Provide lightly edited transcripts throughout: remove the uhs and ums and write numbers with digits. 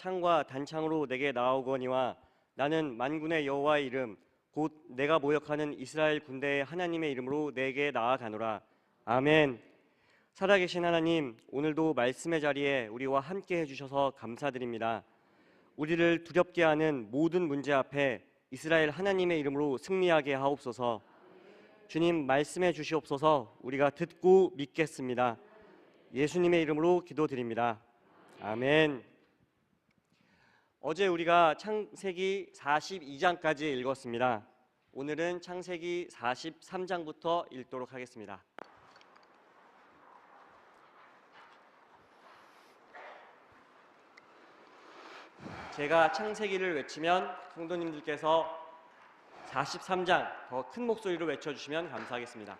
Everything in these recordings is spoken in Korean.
창과 단창으로 내게 나아오거니와 나는 만군의 여호와의 이름 곧 내가 모욕하는 이스라엘 군대의 하나님의 이름으로 내게 나아가노라. 아멘. 살아계신 하나님, 오늘도 말씀의 자리에 우리와 함께 해주셔서 감사드립니다. 우리를 두렵게 하는 모든 문제 앞에 이스라엘 하나님의 이름으로 승리하게 하옵소서. 주님, 말씀해 주시옵소서. 우리가 듣고 믿겠습니다. 예수님의 이름으로 기도드립니다. 아멘. 어제 우리가 창세기 42장까지 읽었습니다. 오늘은 창세기 43장부터 읽도록 하겠습니다. 제가 창세기를 외치면 성도님들께서 43장 더 큰 목소리로 외쳐주시면 감사하겠습니다.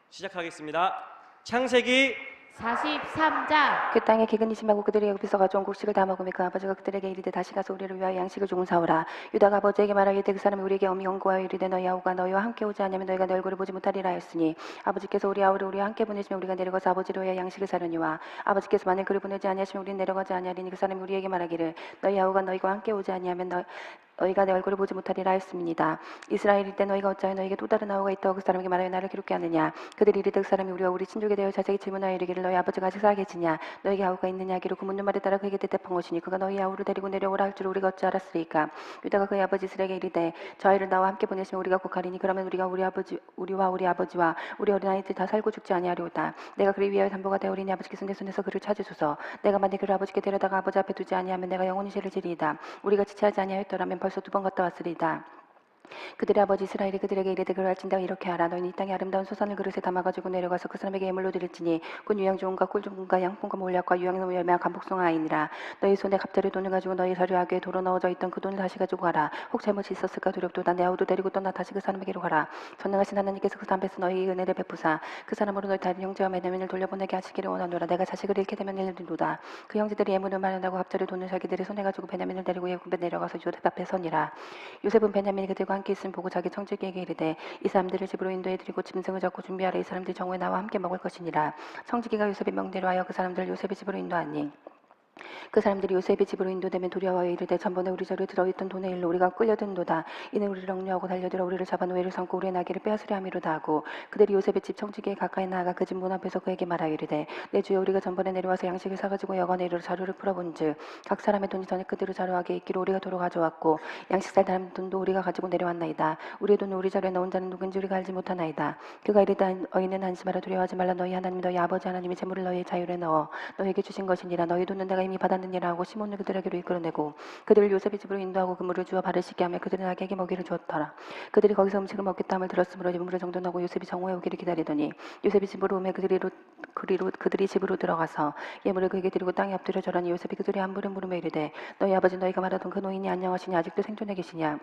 시작하겠습니다. 창세기 43장. 그 땅에 기근이 심하고 그들이 애굽에서 가져온 곡식을 다 먹으며 그 아버지가 그들에게 이르되 다시 가서 우리를 위하여 양식을 조금 사오라. 유다가 아버지에게 말하기를 그 사람이 우리에게 엄히 권고하여 이르되 너희 아우가 너희와 함께 오지 않으면 너희가 내 얼굴을 보지 못하리라 하였으니 아버지께서 우리 아우를 우리와 함께 보내시면 우리가 내려가서 아버지를 위하여 양식을 사려니와 아버지께서 만일 그를 보내지 아니하시면 우리는 내려가지 아니하리니 그 사람이 우리에게 말하기를 너희 아우가 너희와 함께 오지 아니하면 너희가 내 얼굴을 보지 못하리라 하였습니다. 이스라엘일 때 너희가 어찌하여 너희에게 또 다른 아우가 있다고 그 사람에게 말하여 나를 괴롭게 하느냐. 그들이 이르되 그 사람이 우리와 우리 친족에 대하여 자세히 질문하여 이르기를 너희 아버지가 아직 살아계시냐 너희에게 아우가 있느냐 하기로 그 묻는 말에 따라 그에게 대답한 것이니 그가 너희 아우를 데리고 내려오라 할 줄 우리가 어찌 알았으리까. 유다가 그의 아버지 이스라엘에게 이르되 저 아이를 나와 함께 보내시면 우리가 곧 가리니 그러면 우리와 우리 아버지와 우리 어린아이들 다 살고 죽지 아니하리오다. 내가 그를 위하여 담보가 되오리니 아버지께서 내 손에서 그를 찾으소서. 내가 만일 그를 아버지께 데려다가 아버지 앞에 두지 아니하면 내가 영원히 죄를 지리이다. 우리가 지체하지 아니하였더라면 벌써 2번 갔다 왔으리이다. 그들의 아버지 이스라엘이 그들에게 이르되 그럴진다 이렇게 하라. 너희는 이 땅에 아름다운 소산을 그릇에 담아가지고 내려가서 그 사람에게 예물로 드릴지니 곧 유향 좋은가 꿀 좋은가 양푼과 몰약과 유향 열매와 감복숭아 아이니라. 너희 손에 갑자기 돈을 가지고 너희 자루하게 도로 넣어져 있던 그 돈을 다시 가지고 가라. 혹 잘못이 있었을까 두렵도다. 내 아우도 데리고 떠나 다시 그 사람에게로 가라. 전능하신 하나님께서 그 사람 앞에서 너희 은혜를 베푸사 그 사람으로 너희 다른 형제와 매너민을 돌려보내게 하시기를 원하노라. 내가 자식을 잃게 되면 이르노다. 그 형제들이 예물을 마련하고 갑자기 돈을 자기들의 손에 가지고 베냐민을 데리고 애굽에 내려가서 요셉 앞에 서니라. 요셉은 베냐민이 그들과 함께 있음 보고 자기 청지기에게 이르되 이 사람들을 집으로 인도해 드리고 짐승을 잡고 준비하라. 이 사람들이 정오에 나와 함께 먹을 것이니라. 청지기가 요셉의 명대로 하여 그 사람들을 요셉의 집으로 인도하니 그 사람들이 요셉의 집으로 인도되면 두려워하여 이르되 전번에 우리 자리에 들어있던 돈의 일로 우리가 끌려든도다. 이는 우리를 억류하고 달려들어 우리를 잡아 노예를 삼고 우리의 나귀를 빼앗으려 함이로다 하고 그들이 요셉의 집 청지기에 가까이 나아가 그 집 문 앞에서 그에게 말하여 이르되 내 주여 우리가 전번에 내려와서 양식을 사가지고 여관에 이르러 자루를 풀어본즉 각 사람의 돈이 전에 그대로 자루하게 있기로 우리가 도로 가져왔고 양식 살 사람 돈도 우리가 가지고 내려왔나이다. 우리의 돈을 우리 자리에 넣은 자는 누군지 우리가 알지 못하나이다. 그가 이르되 너희는 안심하라. 두려워하지 말라. 너희 하나님 너희 아버지 하나님이 재물을 너희의 자유에 넣어 너희에게 주신 것이니라. 너희 돈은 내가 이미 받았느니라 하고 시몬을 그들에게로 이끌어내고 그들을 요셉의 집으로 인도하고 그물을 주어 발을 씻게 하며 그들은 아기에게 먹이를 주었더라. 그들이 거기서 음식을 먹겠다 함을 들었으므로 이물을 정돈하고 요셉이 정오에 오기를 기다리더니 요셉이 집으로 오매 그들이 집으로 들어가서 예물을 그에게 드리고 땅에 엎드려 절하니 요셉이 그들의 안부를 물으며 이르되 너희 아버지 너희가 말하던 그 노인이 안녕하시냐 아직도 생존해 계시냐.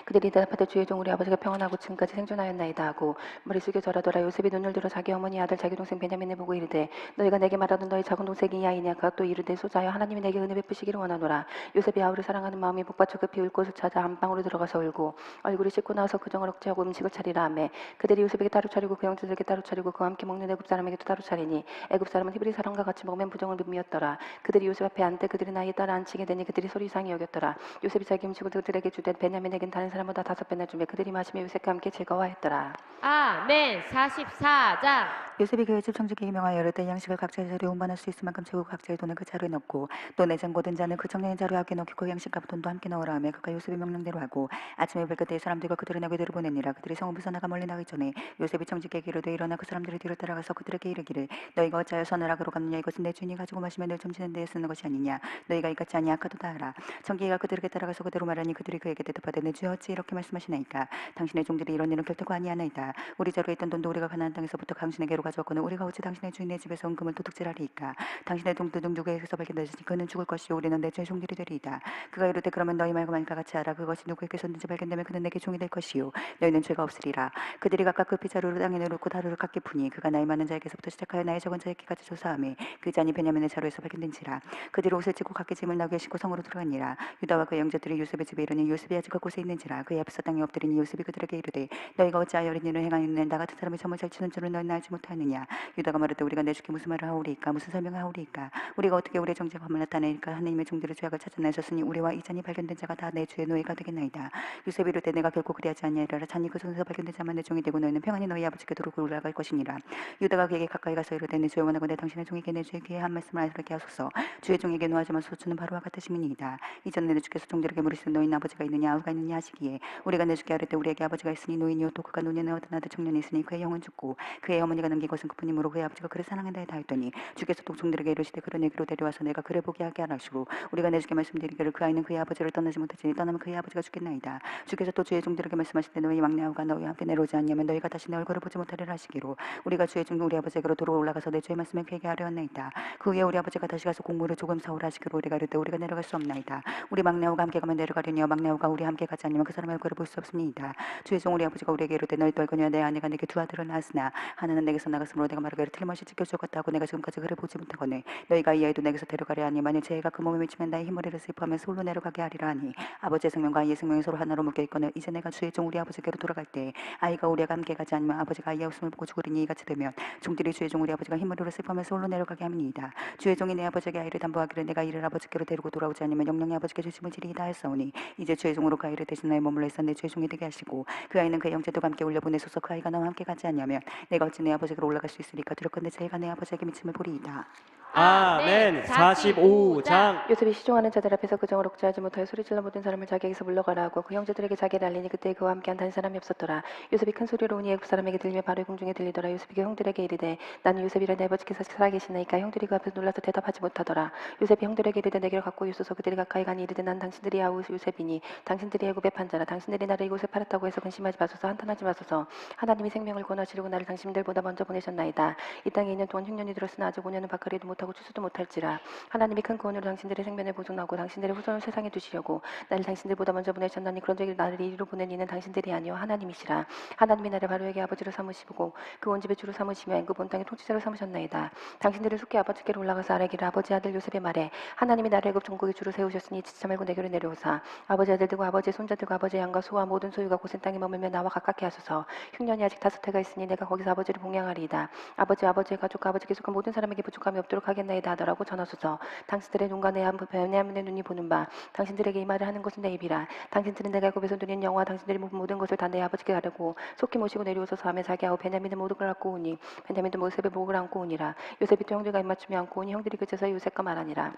그들이 대답하되 주의 종 우리 아버지가 평안하고 지금까지 생존하였나이다 하고 머리 숙여 절하더라. 요셉이 눈을 들어 자기 어머니 아들 자기 동생 베냐민을 보고 이르되 너희가 내게 말하던 너희 작은 동생이 이 아이냐. 그가 또 이르되 소자여 하나님이 내게 은혜 베푸시기를 원하노라. 요셉이 아우를 사랑하는 마음이 복받쳐 급히 울 곳을 찾아 안방으로 들어가서 울고 얼굴이 씻고 나서 그정을 억제하고 음식을 차리라 하매 그들이 요셉에게 따로 차리고 그 형제들에게 따로 차리고 그와 함께 먹는 애굽 사람에게도 따로 차리니 애굽 사람은 히브리 사람과 같이 먹으면 부정을 미었더라. 그들이 요셉 앞에 앉되 그들이 나이에 따라 앉히게 되니 그들이 서로 이상히 여겼더라. 요셉이 자기 음식을 그들에게 주되 베냐민에겐 다른 사람보다 5배나 주매 그들이 마시며 요셉과 함께 즐거워했더라. 아멘. 44장. 요셉이 그의 집 청지기에게 명하여 이르되 양식을 각자의 자리에 운반할 수 있을 만큼 재고 각자의 돈을 그 자루에 넣고 또 내장 모든 자는 그 청년의 자루에 함께 넣고 그 양식과 돈도 함께 넣으라 하며 그가 요셉의 명령대로 하고 아침에 뵐 그때의 사람들과 그들을 내게로 보내니라. 그들이 성읍에서 나가 멀리 나가기 전에 요셉이 청지기에게 이르되 일어나 그 사람들을 뒤를 따라가서 그들에게 이르기를 너희가 어찌하여 서늘하게로 갔느냐. 이것은 내 주인이 가지고 마시며 늘 점치는 데에 쓰는 것이 아니냐. 너희가 이같이 아니하거도다 하라. 청지기가 그들에게 따라가서 그대로 말하니 그들이 그에게 대답하되 내 주여 어찌 이렇게 말씀하시나이까. 당신의 종들이 이런 일은 결코 아니하나이다. 우리 자루에 있던 돈도 우리가 가나안 땅에서부터 당신에게로 가져왔거늘 우리가 어찌 당신의 주인의 집에서 온 금을 도둑질하리이까. 당신의 동두둥 누구에게서 발견되시니 그는 죽을 것이요 우리는 내 주의 종들이 되리이다. 그가 이르되 그러면 너희 말과 만과 같이 하라. 그것이 누구에게서든지 발견되면 그는 내게 종이 될 것이요 너희는 죄가 없으리라. 그들이 각각 급히 자루를 땅에 내놓고 다루를 각기 푸니 그가 나이 많은 자에게서부터 시작하여 나이 적은 자에게까지 조사하며 그 잔이 베냐민의 자루에서 발견된지라. 그들이 옷을 찢고 각기 짐을 나귀에 싣고 성으로 들어가니라. 유다와 그의 형제들이 요셉의 집에 이르니 요셉이 아직 그곳에 있는지라. 그의 앞에서 땅에 엎드리니 요셉이 그들에게 이르되 너희가 어찌하여 어린 일을 행하였느냐. 나 같은 사람이 점을 잘 치는 줄을 너희는 알지 못하느냐. 유다가 말하되 우리가 내 주께 무슨 말을 하오리이까. 무슨 설명을 하오리이까. 우리가 어떻게 우리의 정죄감을 나타내니까. 하나님의 종들의 죄악을 찾아내셨으니 우리와 이 잔이 발견된 자가 다 내 주의 노예가 되겠나이다. 요셉이 이르되 내가 결코 그리하지 아니하리라. 잔이 그 손에서 발견된 자만 내 종이 되고 너희는 평안히 너희 아버지께 도로 올라갈 것이니라. 유다가 그에게 가까이 가서 이르되 내 주여 원하건대 당신의 종에게 내 주의 귀에 한 말씀을 알게 하소서. 주의 종에게 노하지 마소서. 주는 바로와 같으심이니이다. 이전에 내 주께서 종들에게 물으시되 너희는 아버지가 있느냐 아우가 있느냐 하시기에 우리가 내 주께 아뢰되 우리에게 아버지가 있으니 노인이요 또 그가 노년에 얻은 아들 청년이 있으니 그의 영은 죽고 그의 어머니가 남긴 것은 그뿐이므로 그의 아버지가 그를 사랑한다 하였더니 주께서 또 종들에게 이르시되 그를 내게로 데려와서 내가 그를 보게 하게 하라시고 우리가 내 주께 말씀드리기를 그 아이는 그의 아버지를 떠나지 못하지니 떠나면 그의 아버지가 죽겠나이다. 주께서 또 주의 종들에게 말씀하시되 너희 막내 아우가 너희와 함께 내려오지 않냐면 너희가 다시 내 얼굴을 보지 못하리라 하시기로 우리가 주의 종 우리 아버지에게로 도로 올라가서 내 주의 말씀을 그에게 하려었나이다. 그 후에 우리 아버지가 다시 가서 곡물을 조금 사오라 하시기로 우리가 이르되 우리가 내려갈 수 없나이다. 우리 막내 아우가 함께 가면 내려가려니와 막내 아우가 우리 함께 가지 않으면 그 사람의 얼굴을 볼 수 없습니다. 주의 종 우리 아버지가 우리에게 이르되 너희 떨거니와 내 아내가 내게 두 아들을 낳았으나 하나는 내게서 나갔으므로 내가 말하기를 틀림없이 지켜주었다 하고 내가 지금까지 그를 보지 못하거늘 너희가 이 아이도 내게서 데려가려 하니 만일 제 애가 그 몸에 미치면 나의 힘을 슬퍼하면서 홀로 내려가게 하리라 하니 아버지의 생명과 아이의 생명이 서로 하나로 묶여 있거늘 이제 내가 주의 종 우리 아버지께로 돌아갈 때 아이가 우리가 함께 가지 않으면 아버지가 아이의 웃음을 보고 죽으리니 이같이 되면 종들이 주의 종 우리 아버지가 힘을 슬퍼하면서 홀로 내려가게 함이니이다. 주의 종이 내 아버지에게 아이를 담보하기를 내가 이를 아버지께로 데리고 돌아오지 않으면 영영이 아버지께 주심을 지리이다 하였사오니 이제 주의 종으로 그 아이를 대신 나의 머물러 있어 내 주의 종이 되게 하시고 그 아이는 그의 형제들과 함께 올려보내소서. 그 아이가 나와 함께 가지 않냐면 내가 어찌 내 아버지께로 올라갈 수 있으리까. 두렵건대 제 애가 내 아버지에게 미침을 보리이다. 아멘. 45장. 요셉이 시종하는 자들 앞에서 그 정을 억제하지 못하여 소리질러 모든 사람을 자기에게서 물러가라 하고 그 형제들에게 자기를 알리니 그때 그와 함께한 다른 사람이 없었더라. 요셉이 큰 소리로 오니 애굽 사람에게 들리며 바로의 궁중에 들리더라. 요셉이 그 형들에게 이르되 나는 요셉이라 내 아버지께서 살아계시나이까. 형들이 그 앞에서 놀라서 대답하지 못하더라. 요셉이 형들에게 이르되 내게로 갖고 오소서. 그들이 가까이 가니 이르되 난 당신들이 아우 요셉이니 당신들이 애굽의 판자라. 당신들이 나를 이곳에 팔았다고 해서 근심하지 마소서. 한탄하지 마소서. 하나님이 생명을 권하시려고 나를 당신들보다 먼저 보내셨나이다. 이 땅에 2년 동안 흉년이 들었으나 아직 5년은 밭거리도 못하고 추수도 못할지라. 하나님이 큰 구원으로 당신들의 생명을 보존하고 당신들의 후손을 세상에 두시려고 나를 당신들보다 먼저 보내셨나니 그런즉 나를 이리로 보낸 이는 당신들이 아니요 하나님이시라. 하나님이 나를 바로에게 아버지로 삼으시고 그 온 집의 주로 삼으시며 애굽 온 땅의 통치자로 삼으셨나이다. 당신들을 속히 아버지께로 올라가서 아뢰기를 아버지 아들 요셉의 말에 하나님이 나를 애굽 전국의 주로 세우셨으니 지체 말고 내게로 내려오사 아버지 아들들과 아버지의 손자들과 아버지의 양과 소와 모든 소유가 고센 땅에 머물며 나와 가깝게 하소서. 흉년이 아직 5해가 있으니 내가 거기서 아버지를 봉양하리이다. 아버지의 가족과 아버지께 속한 모든 사람에게 부족함이 없도록 하겠나이다 하더라고 전하소서. 당신들의 눈과 내 베냐민의 눈이 보는 바 당신들에게 이 말을 하는 것은 내 입이라. 당신들은 내가 애굽에서 누린 영화 당신들이 모든 것을 다 내 아버지께 가르고 속히 모시고 내려오소서 하며 자기 아우 베냐민의 모든 걸 안고 오니 베냐민도 요셉의 목을 안고 오니라. 요셉이 또 형들과 입맞춤이 안고 오니 형들이 그제서 요셉과 말하니라.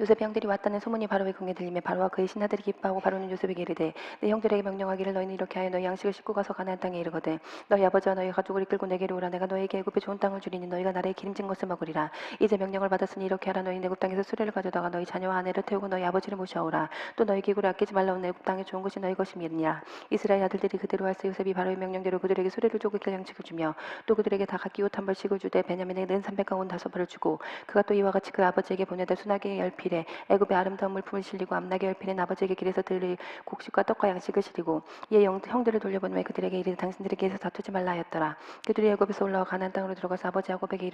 요셉의 형들이 왔다는 소문이 바로의 궁에 들리며 바로와 그의 신하들이 기뻐하고 바로는 요셉에게 이르되 내 형들에게 명령하기를 너희는 이렇게 하여 너희 양식을 싣고 가서 가나안 땅에 이르거든 너희 아버지와 너희 가족을 이끌고 내게로 오라. 내가 너희에게 애굽에 좋은 땅을 주리니 너희가 나라의 기름진 것을 먹으리라. 이제 명령을 받았으니 이렇게 하라. 너희 애굽 땅에서 수레를 가져다가 너희 자녀와 아내를 태우고 너희 아버지를 모셔오라. 또 너희 기구를 아끼지 말라온 애굽 땅의 좋은 것이 너희 것임이니라. 이스라엘 아들들이 그대로 할세. 요셉이 바로의 명령대로 그들에게 수레를 쪼고 길 양식을 주며 또 그들에게 다 각기 옷 한 벌씩을 주되 베냐민에게 는 300가 온 5벌을 주고 그가 또 이와 같이 그 아버지에게 보내되 순하게 열필에 애굽의 아름다운 물품을 실리고 암나게 열필인 아버지에게 길에서 들릴 곡식과 떡과 양식을 실리고 이에 형들을 돌려보내며 그들에게 이르되 당신들에게서 다투지 말라 하였더라. 그들이 애굽에서 올라와 가나안 땅으로 들어가서 아버지 야곱에게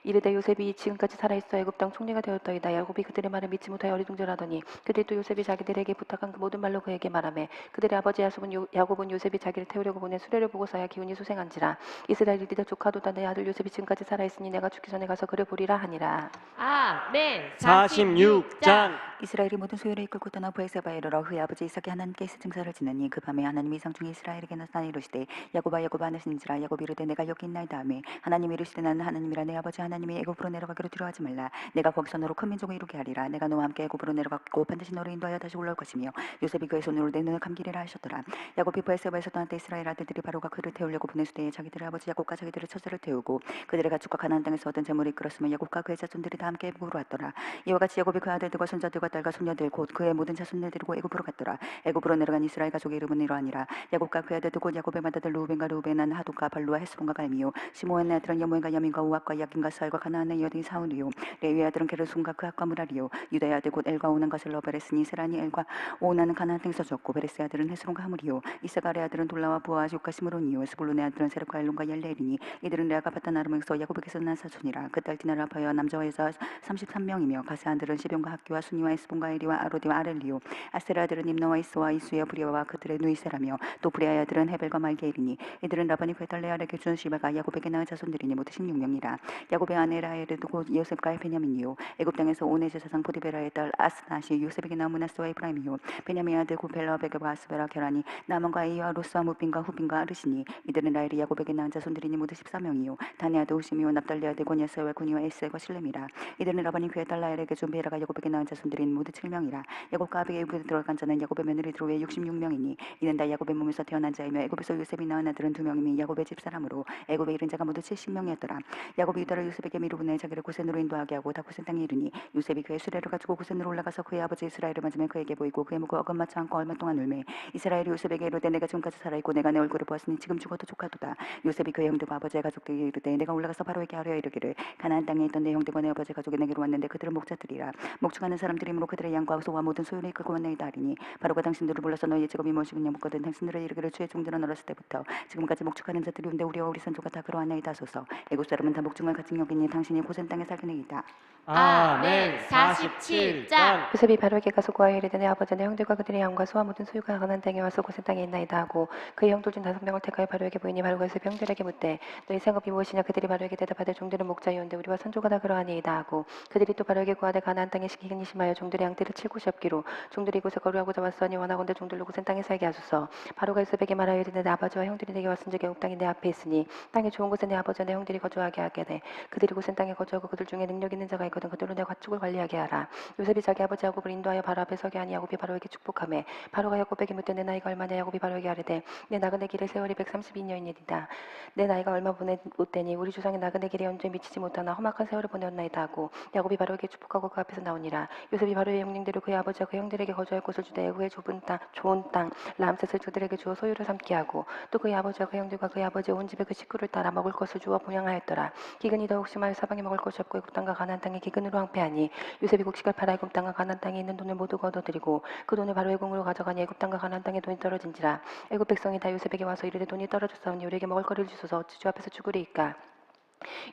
이르되 요셉이 지금까지 살아있어 애굽 땅 총리가 되었더이다. 야곱이 그들의 말을 믿지 못하여 어리둥절하더니 그들이 또 요셉이 자기들에게 부탁한 그 모든 말로 그에게 말하며 그들의 아버지 야곱은 요셉이 자기를 태우려고 보낸 수레를 보고서야 기운이 소생한지라. 이스라엘이 네 조카도다. 내 아들 요셉이 지금까지 살아있으니 내가 죽기 전에 가서 그를 보리라 하니라. 아멘. 46장. 이스라엘이 모든 소유를 이끌고 떠나 브에세바에 이르러 그의 아버지 이삭이 하나님께 있을 증서를 지느니 그 밤에 하나님이 이상 중에 이스라엘에게 나타나 이르시되 야곱아 야곱아 하시는지라. 야곱이 이르되 내가 여기 있나이다 하매 하나님이 이르시되 나는 하나님이라. 내 아버지 하나님이 애굽으로 내려가기로 두려워하지 말라. 내가 거기서 너로 큰 민족을 이루게 하리라. 내가 너와 함께 애굽으로 내려갔고 반드시 너를 인도하여 다시 올라올 것이며 요셉이 그의 손으로 내 눈을 감기리라 하셨더라. 야곱이 브에세바에서 떠날 때 이스라엘 아들들이 바로가 그를 태우려고 보내수되 자기들의 아버지 야곱과 자기들의 처자를 태우고 그들의 가축과 가나안 땅에서 얻은 재물을 이끌었으며 야곱과 그의 자손들이 다 함께 애굽으로 왔더라. 이와 같이 야곱이 그 아들들과 손자들과 딸과 손녀들 곧 그의 모든 자손을 데리고 애굽으로 갔더라. 애굽으로 내려간 이스라엘 가족의 이름은 이러하니라. 야곱과 그의 아들들 곧 야곱의 맏아들 루벤과 루벤은 하독과 발루와 헤스론과 갈미요. 시므온의 아들은 여모인과 야민과 우악과 야긴과 사알과 가나안의 여인이 사울이요. 레위의 아들은 게르손과 그악과 무라리요. 유다의 아들 곧 엘과 오난과 셀러 베레스니 세란이 엘과 오난은 가나안 땅에서 졌고 베레스의 아들은 헤스론과 하물이요. 이사갈의 아들은 돌라와 부와 아족과 시므론이요. 스불론의 아들은 세렙과 엘론과 얄레엘이니 이들은 레아가 바단 아람에서 야곱에게서 난 사촌이라. 그 딸 디나를 아파여 남자와 여자 33명이 7명이며 가스안들은 시병과 학교와 순이와 에스본과 에리와 아로디와 아렐리오 아세라들은 임노와 이스와 이수야 브리아와 그들의 누이세라며 또 브리아의 아들은 헤벨과 말게이리니 이들은 라반이 베달레알에게 준 시바가 야곱에게 낳은 자손들이니 모두 16명이라. 야곱의 아내 라헬은 곧 요셉과 베냐민이요 애굽 땅에서 오네 제사장 보디베라의 딸 아스낫이 요셉에게 낳은 므낫세와 에프라임이요 베냐민의 아들 고벨라 베게와 아스베라 게라니 나만과 이와 로스와 무빈과 후빈과 아르시니 이들은 라헬이 야곱에게 낳은 자손들이니 모두 14명이요 다니 아들 호시미요 납달리 아들 고니아스와 고니와 에스와 실렘이라. 이들은 라반이 그의 딸 라헬에게 준 베라가 야곱에게 낳은 자손들인 모두 7명이라. 야곱과 아비의 애굽에 들어간 자는 야곱의 며느리들 외에 66명이니 이는 다 야곱의 몸에서 태어난 자이며 애굽에서 요셉이 낳은 아들은 2명이니 야곱의 집사람으로 애굽에 이른 자가 모두 70명이었더라. 야곱이 유다를 요셉에게 미루고내 자기를 고센으로 인도하게 하고 다 고센 땅에 이르니 요셉이 그의 수레를 가지고 고센으로 올라가서 그의 아버지 이스라엘을 맞으며 그에게 보이고 그의 목을 어긋맞지 않고 얼마 동안 울매 이스라엘이 요셉에게 이르되 내가 지금까지 살아있고 내가 내 얼굴을 보았으니 지금 죽어도 조카도다. 요셉이 그의 형들과 아버지의 가족들에게 이르되 내가 올라가서 바로에게 하려 이르기를 가나안 땅에 있던 내 형들과 내 아버지 가족이 내게로 왔는데 그들은 목자들이라. 목축하는 사람들이므로 그들의 양과 소와 모든 소유를 이끌고 왔나이다 하리니 바로가 당신들을 불러서 너희의 직업이 무엇이군요 묻거든 당신들을 이르기를 주의 종들은 어렸을 때부터 지금까지 목축하는 자들이 온데 우리와 우리 선조가 다 그러하나이다 하소서. 애굽 사람은 다 목축을 가진 여기니 당신이 고센 땅에 살기니이다. 아멘. 47장. 요셉이 바로에게 가서 구하여 이르되 내 아버지 내 형들과 그들의 양과 소와 모든 소유가 가나안 땅에 와서 고센 땅에 있나이다 하고 그의 형들 중 5명을 택하여 바로에게 보이니 바로가 요셉 형들에게 묻되 너희 생업이 무엇이냐. 그들이 바로에게 대답하되 종들은 목자이온데 우리와 선조가 다 그러하니이다 하고 그들이 또 바로에게 구하되 가나안 땅에 시기근이 심하여 종들의 양떼를 칠 곳이 없기로 종들이 이곳에 거류하고자 왔으니 원하건대 종들로 고센 땅에 살게 하소서. 바로가 요셉에게 말하여 이르되 내 아버지와 형들이 내게 왔은즉 애굽 땅이 내 앞에 있으니 땅의 좋은 곳에 내 아버지와 내 형들이 거주하게 하게 돼. 그들이 고센 땅에 거주하고 그들 중에 능력 있는 자가 있거든 그들로 내 가축을 관리하게 하라. 요셉이 자기 아버지 야곱을 인도하여 바로 앞에 서게 하니 야곱이 바로에게 축복하매 바로가 야곱에게 묻되 내 나이가 얼마냐. 야곱이 바로에게 아뢰되 내 나그네 길의 세월이 132년이니이다. 내 나이가 얼마 못 되니 우리 조상의 나그네 길에 연주에 미치지 못하나 험악한 세월을 보내었나이다 하고 야곱이 바로에게 축복하고 그 앞에서 나오니라. 요셉이 바로의 명령대로 그의 아버지와 그 형들에게 거주할 곳을 주되 애굽의 좁은 땅 좋은 땅 람셋을 그들에게 주어 소유를 삼게 하고 또 그의 아버지와 그 형들과 그의 아버지의 온 집에 그 식구를 따라 먹을 것을 주어 봉양하였더라. 기근이 더욱 심하여 사방에 먹을 것이 없고 애굽 땅과 가나안 땅이 기근으로 황폐하니 요셉이 곡식을 팔아 애굽 땅과 가나안 땅에 있는 돈을 모두 거둬들이고 그 돈을 바로 애굽으로 가져가니 애굽 땅과 가나안 땅에 돈이 떨어진지라. 애굽 백성이 다 요셉에게 와서 이르되 돈이 떨어졌사오니 우리에게 먹을 거리를 주소서 어찌 주 앞에서 죽으리이까.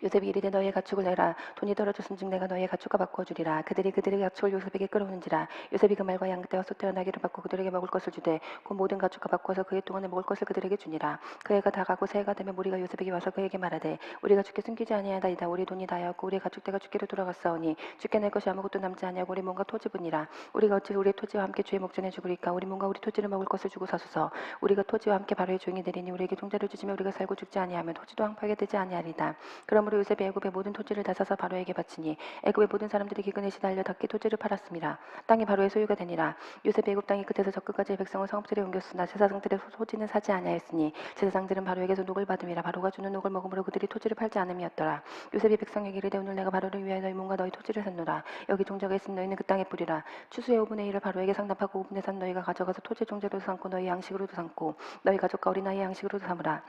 요셉이 이르되 너희의 가축을 내라. 돈이 떨어졌은즉 내가 너희의 가축과 바꾸어 주리라. 그들이 그들의 가축을 요셉에게 끌어오는지라. 요셉이 그 말과 양떼와 소떼와 나귀를 받고 그들에게 먹을 것을 주되 그 모든 가축과 바꾸어서 그의 동안에 먹을 것을 그들에게 주니라. 그 해가 다 가고 새해가 되면 무리가 요셉에게 와서 그에게 말하되 우리가 주께 숨기지 아니하다이다. 우리 돈이 다하였고 우리의 가축대가 주께로 돌아갔사오니 주께 낼 것이 아무것도 남지 아니하고 우리 몸과 토지뿐이라. 우리가 어찌 우리의 토지와 함께 주의 목전에 죽으리까. 우리 몸과 우리 토지를 먹을 것을 주고 사소서. 우리가 토지와 함께 바로의 종이 되리니 우리에게 종자를 주시면 우리가 살고 죽지 아니하면 토지도 황폐하게 되지 아니하리다. 그러므로 요셉이 애굽의 모든 토지를 다 사서 바로에게 바치니 애굽의 모든 사람들이 기근에 시달려 닭기 토지를 팔았습니다. 땅이 바로의 소유가 되니라. 요셉이 애굽 땅이 끝에서 저 끝까지 백성을 성읍들에 옮겼으나 제사장들의 소지는 사지 아니하였으니 제사장들은 바로에게서 녹을 받음이라. 바로가 주는 녹을 먹음으로 그들이 토지를 팔지 않음이었더라. 요셉이 백성에게 이르되 오늘 내가 바로를 위하여 너희 몸과 너희 토지를 샀노라. 여기 종자가 있으니 너희는 그 땅에 뿌리라. 추수의 5분의 1을 바로에게 상납하고 5분의 3 너희가 가져가서 토지 종자로도 삼고 너희 양식으로도 삼고 너희 가족과 어린아이의 양식으로도 삼으라.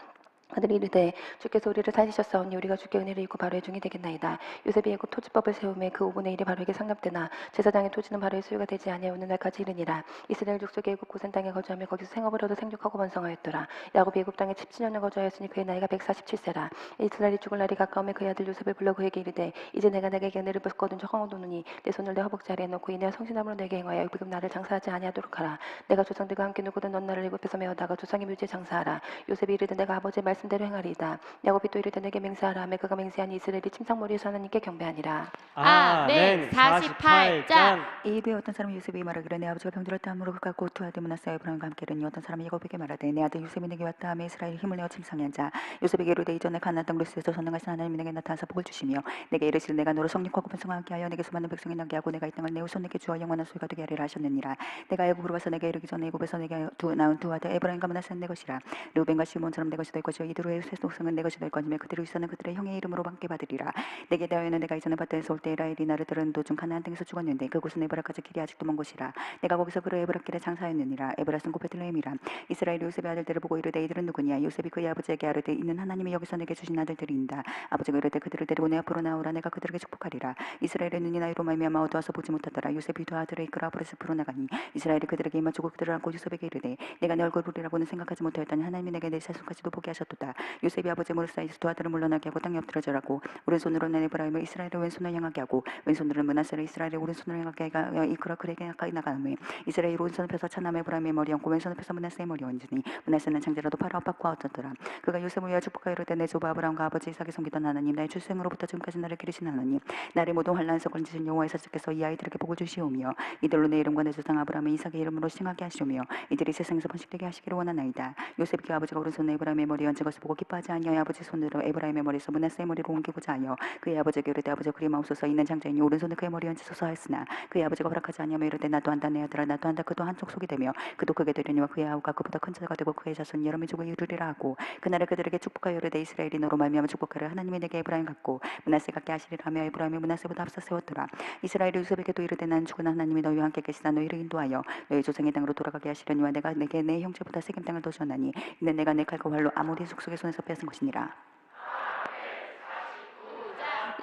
그들이 이르되 주께서 우리를 살리셨사오니 우리가 주께 은혜를 입고 바로의 종이 되겠나이다. 요셉이 애굽 토지법을 세우매 그 5분의 1이 바로에게 상납되나 제사장의 토지는 바로의 소유가 되지 아니하여 오늘날까지 이르니라. 이스라엘 족속이 애굽 고센 땅에 거주하며 거기서 생업을 얻어 생육하고 번성하였더라. 야곱이 애굽 땅에 17년을 거주하였으니 그의 나이가 147세라. 이스라엘이 죽을 날이 가까우매 그의 아들 요셉을 불러 그에게 이르되 이제 내가 내게 은혜를 거둔 적황 오노니 내 손을 내 허벅지 아래에 넣고 이내와 성신함으로 내게 행하여 지금 나를 장사하지 아니하도록 하라. 내가 조상들과 함께 누구든 넌 나를 애굽에서 메어다가 조상의 묘지에 장사하라. 요셉이 이르되 내가 아버지의 말씀대로 행하리이다. 야곱이 또 이르되 내게 맹세하라 하매 그가 맹세하니 이스라엘이 침상머리에서 하나님께 경배하니라. 아멘. 48장. 이 일부에 어떤 사람이 요셉에게 말하기를 내 아버지가 병들었다 함으로 그가 곧 두 아들 므낫세와 에브라임과 함께 이르니 어떤 사람이 야곱에게 말하되 내 아들 요셉이 내게 왔다 하며 이스라엘이 힘을 내어 침상에 앉아 요셉에게 이르되 이전에 가나안 땅 루스에서 전능하신 하나님이 내게 나타나서 복을 주시며 내게 이르시되 내가 너로 성육하고 번성하게 하여 내게 수많은 백성이 나게 하고 내가 이 땅을 내 후손에게 주어 영원한 소유가 되게 하리라 하셨느니라. 내가 애굽으로 와서 내게 이르기 전에 애굽에서 내게 낳은 두 아들 에브라임과 므낫세는 내 것이라. 르우벤과 시몬처럼 내 것이 될 것이요 이들 후에 세 동생은 내 것이 될 것이며 그들의 위선은 그들의 형의 이름으로 함께 받으리라. 내게 대하여는 내가 이전에 밭에서 올 때 라헬이 나를 들은 도중 가나안 땅에서 죽었는데 그곳은 에브라까지 길이 아직도 먼 곳이라. 내가 거기서 그를 에브라길에 장사하였느니라. 에브라는 곧 베들레헴이라. 이스라엘이 요셉의 아들들을 보고 이르되 이들은 누구냐. 요셉이 그의 아버지에게 아뢰되 이는 하나님이 여기서 내게 주신 아들들이인다. 아버지가 이르되 그들을 데리고 내 앞으로 나오라. 내가 그들에게 축복하리라. 이스라엘의 눈이 나이로 말미암아 어두워서 보지 못하더라. 요셉이 두 아들을 이끌어 아브라스프로 나가니 이스라엘이 그들에게 임하주고 그들을 안고 요셉에게 이르되 내가 내 얼굴 보리라고는 생각하지 못하였더니 하나님이 내게 내 자손까지도 보게 하셨도다. 하였도다. 요셉이 아버지 무릎 사이에서 두 아들을 물러나게 하고 땅에 엎드려져라고 오른손으로는 에브라임을 이스라엘의 왼손을 향하게 하고 왼손으로는 므낫세를 이스라엘의 오른손을 향하게 하여 이끌어 그에게 가까이 나가며 이스라엘이 오른손을 펴서 차남 에브라임의 머리 얹고 왼손을 펴서 므낫세의 머리 얹으니 므낫세는 장제라도 바로 압박과 어쩌더라. 그가 요셉을 위하여 축복하여 이르되 내 조부 아브라함과 아버지 이삭이 섬기던 하나님 나의 출생으로부터 지금까지 나를 기르신 하나님 나를 모든 환난에서 건지신 여호와의 사자께서 이 아이들에게 복을 주시오며 이들로 내 이름과 내 조상 아브라함의 이삭의 이름으로 칭하게 하시오며 이들이 세상에서 번식되게 하시기를 원하나이다. 요셉이 그 아버지가 오른손에 에브라임의 머리에 얹은 것을 보고 기뻐하지 아니하여 아버지 손으로 에브라임의 머리에서 므낫세의 머리로 옮기고자 하여 그의 아버지에게 이르되 아버지 그리마옵소서 있는 장자이니 오른손에 그의 머리에 얹으소서 하였으나 그의 아버지가 허락하지 아니하며 이르되 나도 한다 내 아들아 나도 한다. 그도 한쪽 속이 되며 그도 크게 되려니와 그의 아우가 그보다 큰 자가 되고 그의 자손이 여러 민족을 이루리라 하고 그날에 그들에게 축복하여 이르되 이스라엘이 너로 말미암아 축복하려 하나님이 내게 에브라임 같고 므낫세 같게 하시리라 하며 에브라임이 므낫세보다 앞서 세웠더라. 이스라엘이 요셉에게도 이르되 나는 죽은 하나님이 너희와 함께 계시다 너희를 인도하여 너희 조상의 땅으로 돌아가게 하시려니와 내가 내게 내 형제보다 세겜 땅을 더 주었나니 이는 내가 내 칼과 활로 아모리 족속의 손에서 빼앗은 것이니라.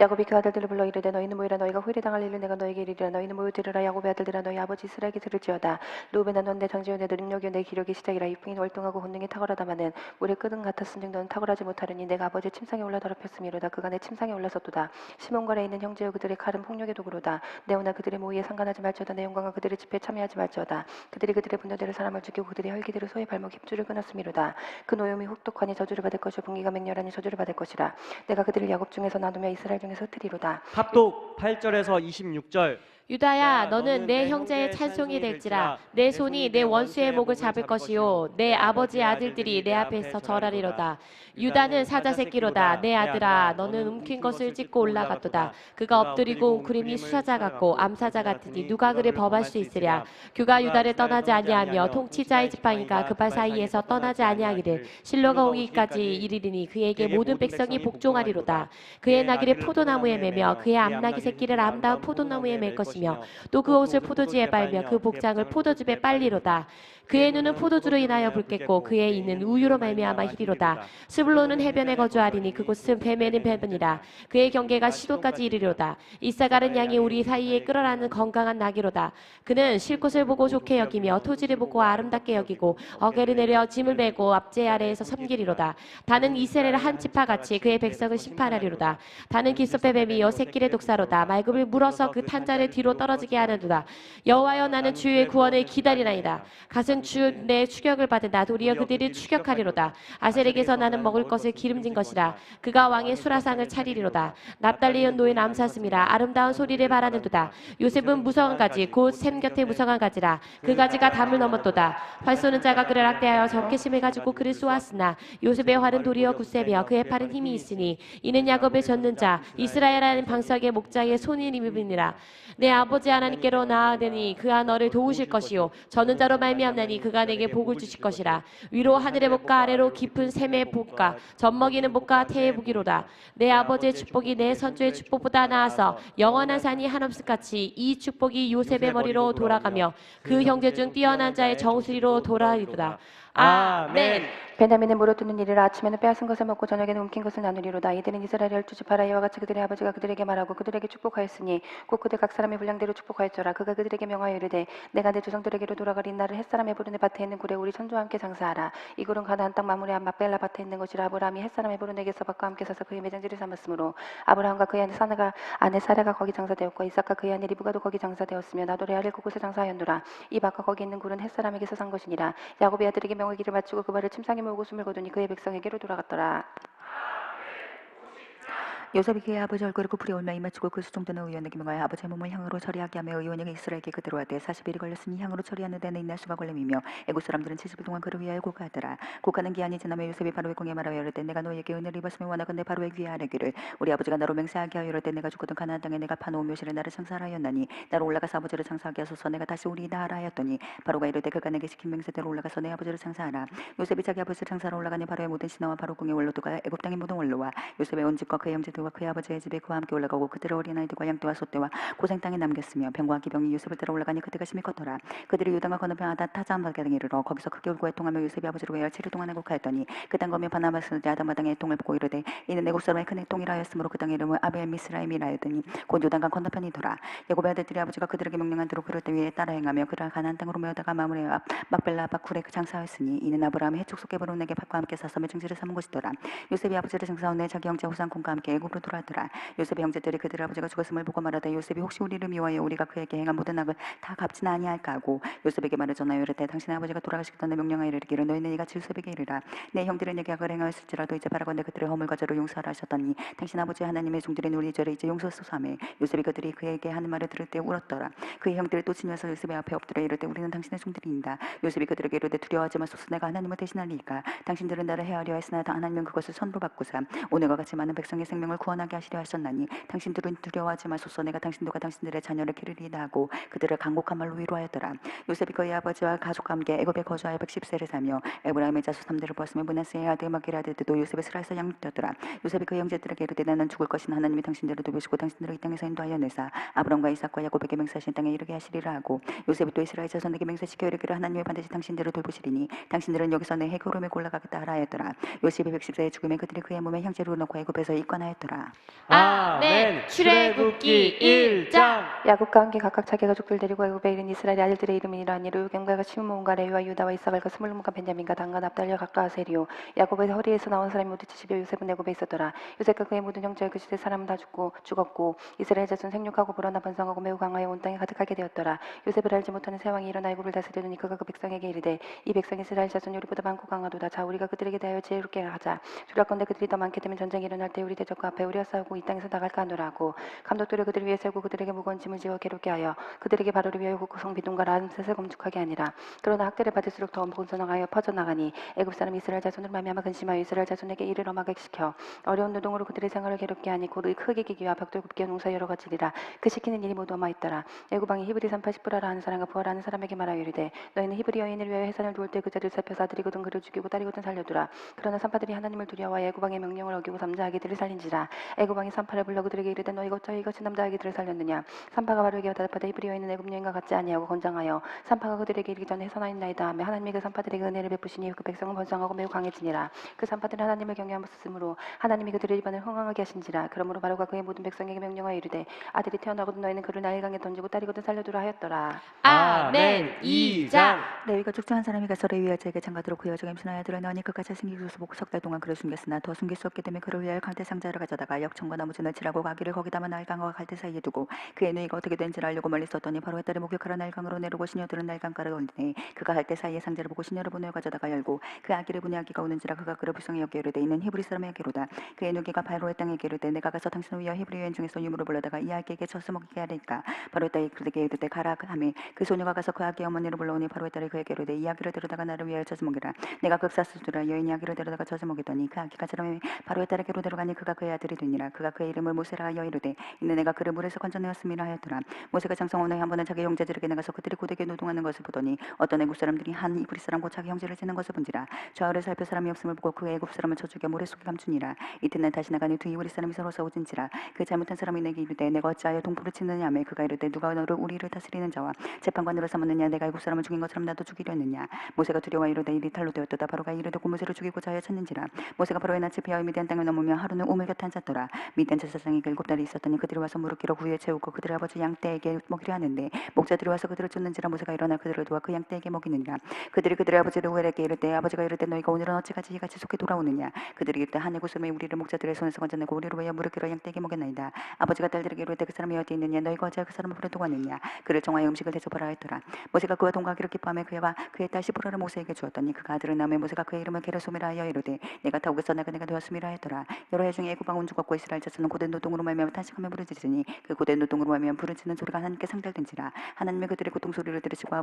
야곱이 그 아들들을 불러 이르되 너희는 모이라 너희가 후일에 당할 일을 내가 너희에게 이르리라. 너희는 모여 들으라. 야곱의 아들들아 너희 아버지 이스라엘에게 들을지어다. 루벤아 넌 내 장지요 내 능력이요 내 기력이 시작이라. 이풍이 월등하고 혼능이 탁월하다마는 물의 끄등 같았은즉 너는 탁월하지 못하려니 내가 아버지의 침상에 올라 더럽혔음이로다. 그가 내 침상에 올라섰도다. 시몬과에 있는 형제여 그들의 칼은 폭력의 도구로다. 내오나 그들의 모의에 상관하지 말지어다. 내 영광과 그들의 집회에 참여하지 말지어다. 그들이 그들의 분노대로 사람을 죽이고 그들의 혈기대로 소의 발목 힘줄을 끊었음이로다. 그 노염이 혹독하니 저주를 받을 것이요 분기가 맹렬하니 저주를 받을 것이라. 내가 그들을 야곱 중에서 나누며 이스라엘 중에서 흩으리로다. 합독 8절에서 26절. 유다야 너는 내 형제의 찬송이 될지라. 내 손이 내 원수의 목을 잡을 것이요 내 아버지의 아들들이 내 앞에서 절하리로다. 유다는 사자 새끼로다. 내 아들아 너는 움킨 것을 찢고 올라갔도다. 그가 엎드리고 웅크림이 수사자 같고 암사자 같으니 누가 그를 범할 수 있으랴. 그가 유다를 떠나지 아니하며 통치자의 지팡이가 그발 사이에서 떠나지 아니하기를 실로가 오기까지 이르리니 그에게 모든 백성이 복종하리로다. 그의 나귀를 포도나무에 매며 그의 암나귀 새끼를 아름다운 포도나무에 맬 것이며 또 그 옷을 포도주에 빨며 그 복장을 포도즙에 빨리로다. 그의 눈은 포도주로 인하여 붉겠고 그의 이는 우유로 말미암아 희리로다. 스불론은 해변에 거주하리니 그곳은 뱀에는 배변이라. 그의 경계가 시도까지 이르리로다. 이사갈은 양이 우리 사이에 끌어라는 건강한 나귀로다. 그는 쉴 곳을 보고 좋게 여기며 토지를 보고 아름답게 여기고 어깨를 내려 짐을 메고 앞제 아래에서 섬기리로다. 다는 이스라엘 한 지파같이 그의 백성을 심판하리로다. 다는 기슭의 뱀이요 새끼의 독사로다. 말급을 물어서 그 탄자를 뒤로 떨어지게 하는도다. 여호와여 나는 주의 구원을 기다리나이다. 갓은 주 내 추격을 받으나 도리어 그들을 추격하리로다. 아셀에게서 나는 먹을 것을 기름진 것이라. 그가 왕의 수라상을 차리리로다. 납달리온 노인 암사슴이라. 아름다운 소리를 바라는도다. 요셉은 무성한 가지 곧 샘 곁에 무성한 가지라. 그 가지가 담을 넘었도다. 활 쏘는 자가 그를 학대하여 적개심을 가지고 그를 쏘았으나 요셉의 활은 도리어 굳세며 그의 팔은 힘이 있으니 이는 야곱의 젖는 자 이스라엘이라는 방석의 목자의 손을 입으니라. 내 아버지 하나님께로 나아가니 그가 너를 도우실 것이요 저는 자로 말미암나니 그가 내게 복을 주실 것이라. 위로 하늘의 복과 아래로 깊은 샘의 복과 젖먹이는 복과 태의 복이로다. 내 아버지의 축복이 내 선조의 축복보다 나아서 영원한 산이 한없을 같이 이 축복이 요셉의 머리로 돌아가며 그 형제 중 뛰어난 자의 정수리로 돌아가리로다. 아멘. 베냐민은 물어뜯는 일이라. 아침에는 빼앗은 것을 먹고 저녁에는 움킨 것을 나누리로다. 이들은 이스라엘 12지파라. 이와 같이 그들의 아버지가 그들에게 말하고 그들에게 축복하였으니 곧 그들 각 사람의 분량대로 축복하였더라. 그가 그들에게 명하여 이르되 내가 내 조상들에게로 돌아가리. 나를 햇사람 에브론의 밭에 있는 굴에 우리 천주와 함께 장사하라. 이 굴은 가나안 땅 마므레 막벨라 밭에 있는 것이라. 아브라함이 햇사람 에브론에게서 밭과 함께 사서 그의 매장지를 삼았으므로 아브라함과 그의 아내 사라가 거기 장사되었고 이삭과 그의 아내 리브가도 거기 장사되었으며 나도 레아를 그곳에 장사하였노라. 이 밭과 거기 있는 굴은 햇사람에게서 산 것이니라. 야곱의 아들에게 명하기를 마치고 그 발을 침상에 모으고 숨을 거두니 그의 백성에게로 돌아갔더라. 요셉이 그의 아버지 얼굴을 굽으려 올며 입맞추고 그 수종되는 의원에게 명하여 아버지의 몸을 향으로 처리하게 하며 의원에게 이스라엘에게 그대로 하되 40일이 걸렸으니 향으로 처리하는 데는 인날 수가 걸림이며 애국 사람들은 70일 동안 그를 위하여 고가하더라. 고가는 기한이 지나며 요셉이 바로의 공에 말하여 이르되 내가 너에게 은혜를 입었으면 원하건대 바로의 귀에 아뢰기를 우리 아버지가 나로 맹세하게 하여 이르되 내가 죽거든 가나안 땅에 내가 파놓은 묘실에 나를 장사하였나니 나로 올라가서 아버지를 장사하게 하소서. 내가 다시 우리 나하라 하였더니 바로가 이르되 그가 내게 시킨 맹세대로 올라가서 내 아버지를 장사하라. 요셉이 자기 아버지를 장사하러 올라가니 바로의 모든 신하와 바로 궁의 원로도가 애굽 땅의 모든 원로와 요셉의 온 집과 그의 형제들 모두가 그의 아버지의 집에 그와 함께 올라가고 그들의 어린아이들과 양떼와 소떼와 고생 땅에 남겼으며 병과 기병이 요셉을 따라 올라가니 그때가 심히 컸더라. 그들이 유다가 건너편 아다 타자한 바다에 이르러 거기서 크게 울고 애통하며 요셉이 아버지로 위하여 7일 동안 애곡하였더니 그 땅 거미 바나바스의 아담마당의 애통을 보고 이르되 이는 애국 사람의 큰 애통이라 하였으므로 그 땅의 이름을 아벨 미스라임이라 하였더니 곧 요단강 건너편이더라. 야곱의 아들들이 아버지가 그들에게 명령한 대로 그럴 때 위에 따라 행하며 그를 가나안 땅으로 메어다가 마므레 앞 막벨라 바쿨에 장사하였으니 이는 아브라함이 해축 속에 버려온 밭과 함께 사서 매증지를 삼은 것이더라. 요셉이 아버지를 장사하온 내 자기 형제 호상공과 함께 애굽으로 돌아왔더라. 요셉의 형제들이 그들 아버지가 죽었음을 보고 말하되 요셉이 혹시 우리를 미워하여 우리가 그에게 행한 모든 악을 다 갚지는 아니할까 하고 요셉에게 말을 전하여 이르되 당신의 아버지가 돌아가시기 전에 명령하여 이르기를 너희는 이같이 요셉에게 이르라. 내 형들은 내게 악을 행하였을지라도 이제 바라건대 그들의 허물과 저를 용서하라 하셨더니 당신 아버지 하나님의 종들의 우리 죄를 이제 용서하소서 하매 요셉이 그들이 그에게 하는 말을 들을 때 울었더라. 그의 형들이 또 치면서 요셉의 앞에 엎드려 이르되 우리는 당신의 종들이니이다. 요셉이 그들에게 이르되 두려워하지 마소서 내가 하나님을 대신하리이까. 당신들은 나를 해하려 했으나 하나님은 그것을 선으로 바꾸사 오늘과 같이 많은 백성의 생명을 구원하게 하시려 하셨나니 당신들은 두려워하지 마소서 내가 당신들과 당신들의 자녀를 기르리이다 하고 그들을 간곡한 말로 위로하였더라. 요셉이 그의 아버지와 가족과 함께 애굽에 거주하여 110세를 살며 에브라임의 자손 3대를 보았으며 므낫세의 아들 마길의 아들들도 요셉의 슬하에서 양육되었더라. 요셉이 그의 형제들에게 이르되 나는 죽을 것이나 하나님이 당신들을 돌보시고 당신들을 이 땅에서 인도하여 내사 아브람과 이삭과 야곱에게 맹세하신 땅에 이르게 하시리라 하고 요셉이 또 이스라엘 자손에게 맹세시켜 이르기를 하나님이 반드시 당신들을 돌보시리니 당신들은 여기서 내 해그름에 골라가겠다 하라 하였더라. 요셉이 110세에 죽음에 그들이 그의 몸에 형제를 놓고 애굽에서 입관하였더라. 아멘. 출애굽기 1장. 야곱과 함께 각각 자기 가족들 데리고 애굽에 이른 이스라엘 아들들의 이름이니라. 르우겐과 시므온과 레위와 유다와 이사갈과 스물문과 벤야민과 단과 납달리와 각각 아세리오. 야곱의 허리에서 나온 사람이 모두 70여 요셉은 애굽에 있었더라. 요셉과 그의 모든 형제와 그 시대 사람은 다 죽었고 이스라엘 자손 생육하고 불어나 번성하고 매우 강하여 온 땅에 가득하게 되었더라. 요셉을 알지 못하는 새 왕이 일어나 애굽을 다스리더니 그가 그 백성에게 이르되 이 백성 이스라엘 자손이 우리보다 많고 강하도다. 자 우리가 그들에게 대하여 지혜롭게 하자. 주락건대 그들이 더 많게 되면 전쟁이 일어날 때 우리 대적과 앞에 우리와 싸우고 이 땅에서 나갈까 하노라 하고 감독들을 그들 위에 세우고 그들에게 무거운 짐을 지어 괴롭게 하여 그들에게 바로를 위하여 국성 비둔과 라암셋을 검축하게 하니라. 그러나 학대를 받을수록 더 번성하여 퍼져나가니 애굽 사람 이스라엘 자손을 말미암아 근심하여 이스라엘 자손에게 이를 엄하게 시켜 어려운 노동으로 그들의 생활을 괴롭게 하니 곧 흙의 기기와 벽돌 굽기와 농사 여러 가지리라. 그 시키는 일이 모두 엄하였더라. 애굽 왕이 히브리 38부라라 하는 사람과 부하라는 사람에게 말하여 이르되 너희는 히브리 여인을 위하여 해산을 두을 때 그 자리를 살펴서 아들이거든 그를 죽이고 딸이거든 살려두라. 그러나 산파들이 하나님을 두려워하여 애굽 왕의 명령을 어기고 남자 아기들을 살린지라. 애굽 왕이 산파를 불러 그들에게 이르되 너희가 어찌하여 이같이 남자 아기들을 살렸느냐. 산파가 바로에게 대답하되 히브리 여인은 애굽 여인과 같지 아니하고 건장하여 산파가 그들에게 이르기 전에 해산하였나이다 하며 하나님이 그 산파들에게 은혜를 베푸시니 그 백성은 번성하고 매우 강해지니라. 그 산파들은 하나님을 경외함으로 하나님이 그들의 입안을 흥황하게 하신지라. 그러므로 바로가 그의 모든 백성에게 명령하여 이르되 아들이 태어나거든 너희는 그를 나일강에 던지고 딸이거든 살려두라 하였더라. 아멘. 2장. 레위가 축제한 사람이 가서 레위 여자에게 장가들어 그 여자가 임신하여 아들을 낳으니 그까지 생기고서 보고 석 달 동안 그를 숨겼으나 더 숨길 수 없게 되면 그를 위하여 갈대 상자를 가져다가 역청과 나무진을 칠하고 아기를 거기다만 나일강과 갈대 사이에 두고 그의 누이가 어떻게 된지를 알려고 멀리 썼더니 바로의 딸이 목욕하러 나일강으로 내려고 시녀들은 나일강가를 건드니 그가 갈대 사이에 상자를 보고 시녀를 보내어 가져다가 열고 그 아기를 보니 아기가 우는지라 그가 그를 불쌍히 여겨 이르되 이는 히브리 사람의 아기로다. 그의 누이가 바로의 땅에 이르되 내가 가서 당신을 위하여 히브리 여인 중에서 유물을 불러다가 이 아기에게 젖을 먹이게 하리까. 바로의 딸이 그에게 이르되 가라 하매 그 소녀가 가서 그 아기의 어머니를 불러오니 바로의 딸이 그에게 이르되 이 아기를 데려다가 나를 위하여 젖을 먹이라. 내가 극사스 주라. 여인이 아기를 데려다가 젖을 먹이더니 그 아기가 자라매 바로의 딸에게로 데려가니 그가 그의 아들이 되니라. 그가 그의 이름을 모세라 하여 이르되 이는 내가 그를 물에서 건져내었음이라 하였더라. 모세가 장성한 후에 한 번은 자기 형제들에게 나가서 그들이 고되게 노동하는 것을 보더니 어떤 애굽 사람들이 한 히브리 사람 곧 자기 형제를 치는 것을 본지라. 좌우를 살펴 사람이 없음을 보고 그 애굽 사람을 쳐 죽여 모래 속에 감추니라. 이튿날 다시 나가니 두 히브리 사람이 서로 싸우진지라. 그 잘못한 사람이 내게 이르되 내가 어찌하여 동포를 치느냐 하매 그가 이르되 누가 너를 우리를 다스리는 자와 재판관으로 삼았느냐. 내가 애굽 사람을 죽인 것처럼 나도 죽이려 했느냐. 모세가 두려워 이르되 일이 탈로 되었도다. 바로가 이르되 그 모세를 죽이고자 하여 찾는지라. 모세가 바로의 낯을 피하여 미디안 땅을 넘으며 하루는 우물 곁에 앉았더라. 미디안 제사장이 7달이 있었더니 그들이 와서 무릎 꿇어 구유에 채우고 그들의 아버지 양떼에게 먹이려 하는데 목자들이 와서 그들을 쫓는지라. 모세가 일어나 그들을 도와 그 양떼에게 먹이느니라. 그들이 그들의 아버지 르우엘에게 이르되 아버지가 이르되 너희가 오늘은 어찌까지 이같이 속히 돌아오느냐. 그들이 이르되 한 애굽 사람이 우리를 목자들의 손에서 건져내고 우리를 위하여 무릎 꿇어 양떼에게 먹였나이다. 아버지가 딸들에게 이르되 그 사람이 어디 있느냐. 너희가 어찌하여 그 사람을 불에 두고 왔느냐. 그를 정하여 음식을 대접하라 했더라. 모세가 그와 동거하기를 기뻐하며 그와 그의 딸 시브라를 모세에게 주었더니 그가 아들을 낳으며 모세가 그의 이름을 게르솜이라 하여 이르되 내가 타오게서 내가 되었음이라 하였더라. 여러 해 중에 애굽 왕은 죽었고 이스라엘 자손은 고된 노동으로 말미암아 탄식하며 부르짖으니 그 고된 노동으로 말미암아 부르짖는 소리가 하나님께 상달된지라. 하나님이 그들의 고통 소리를 들으시고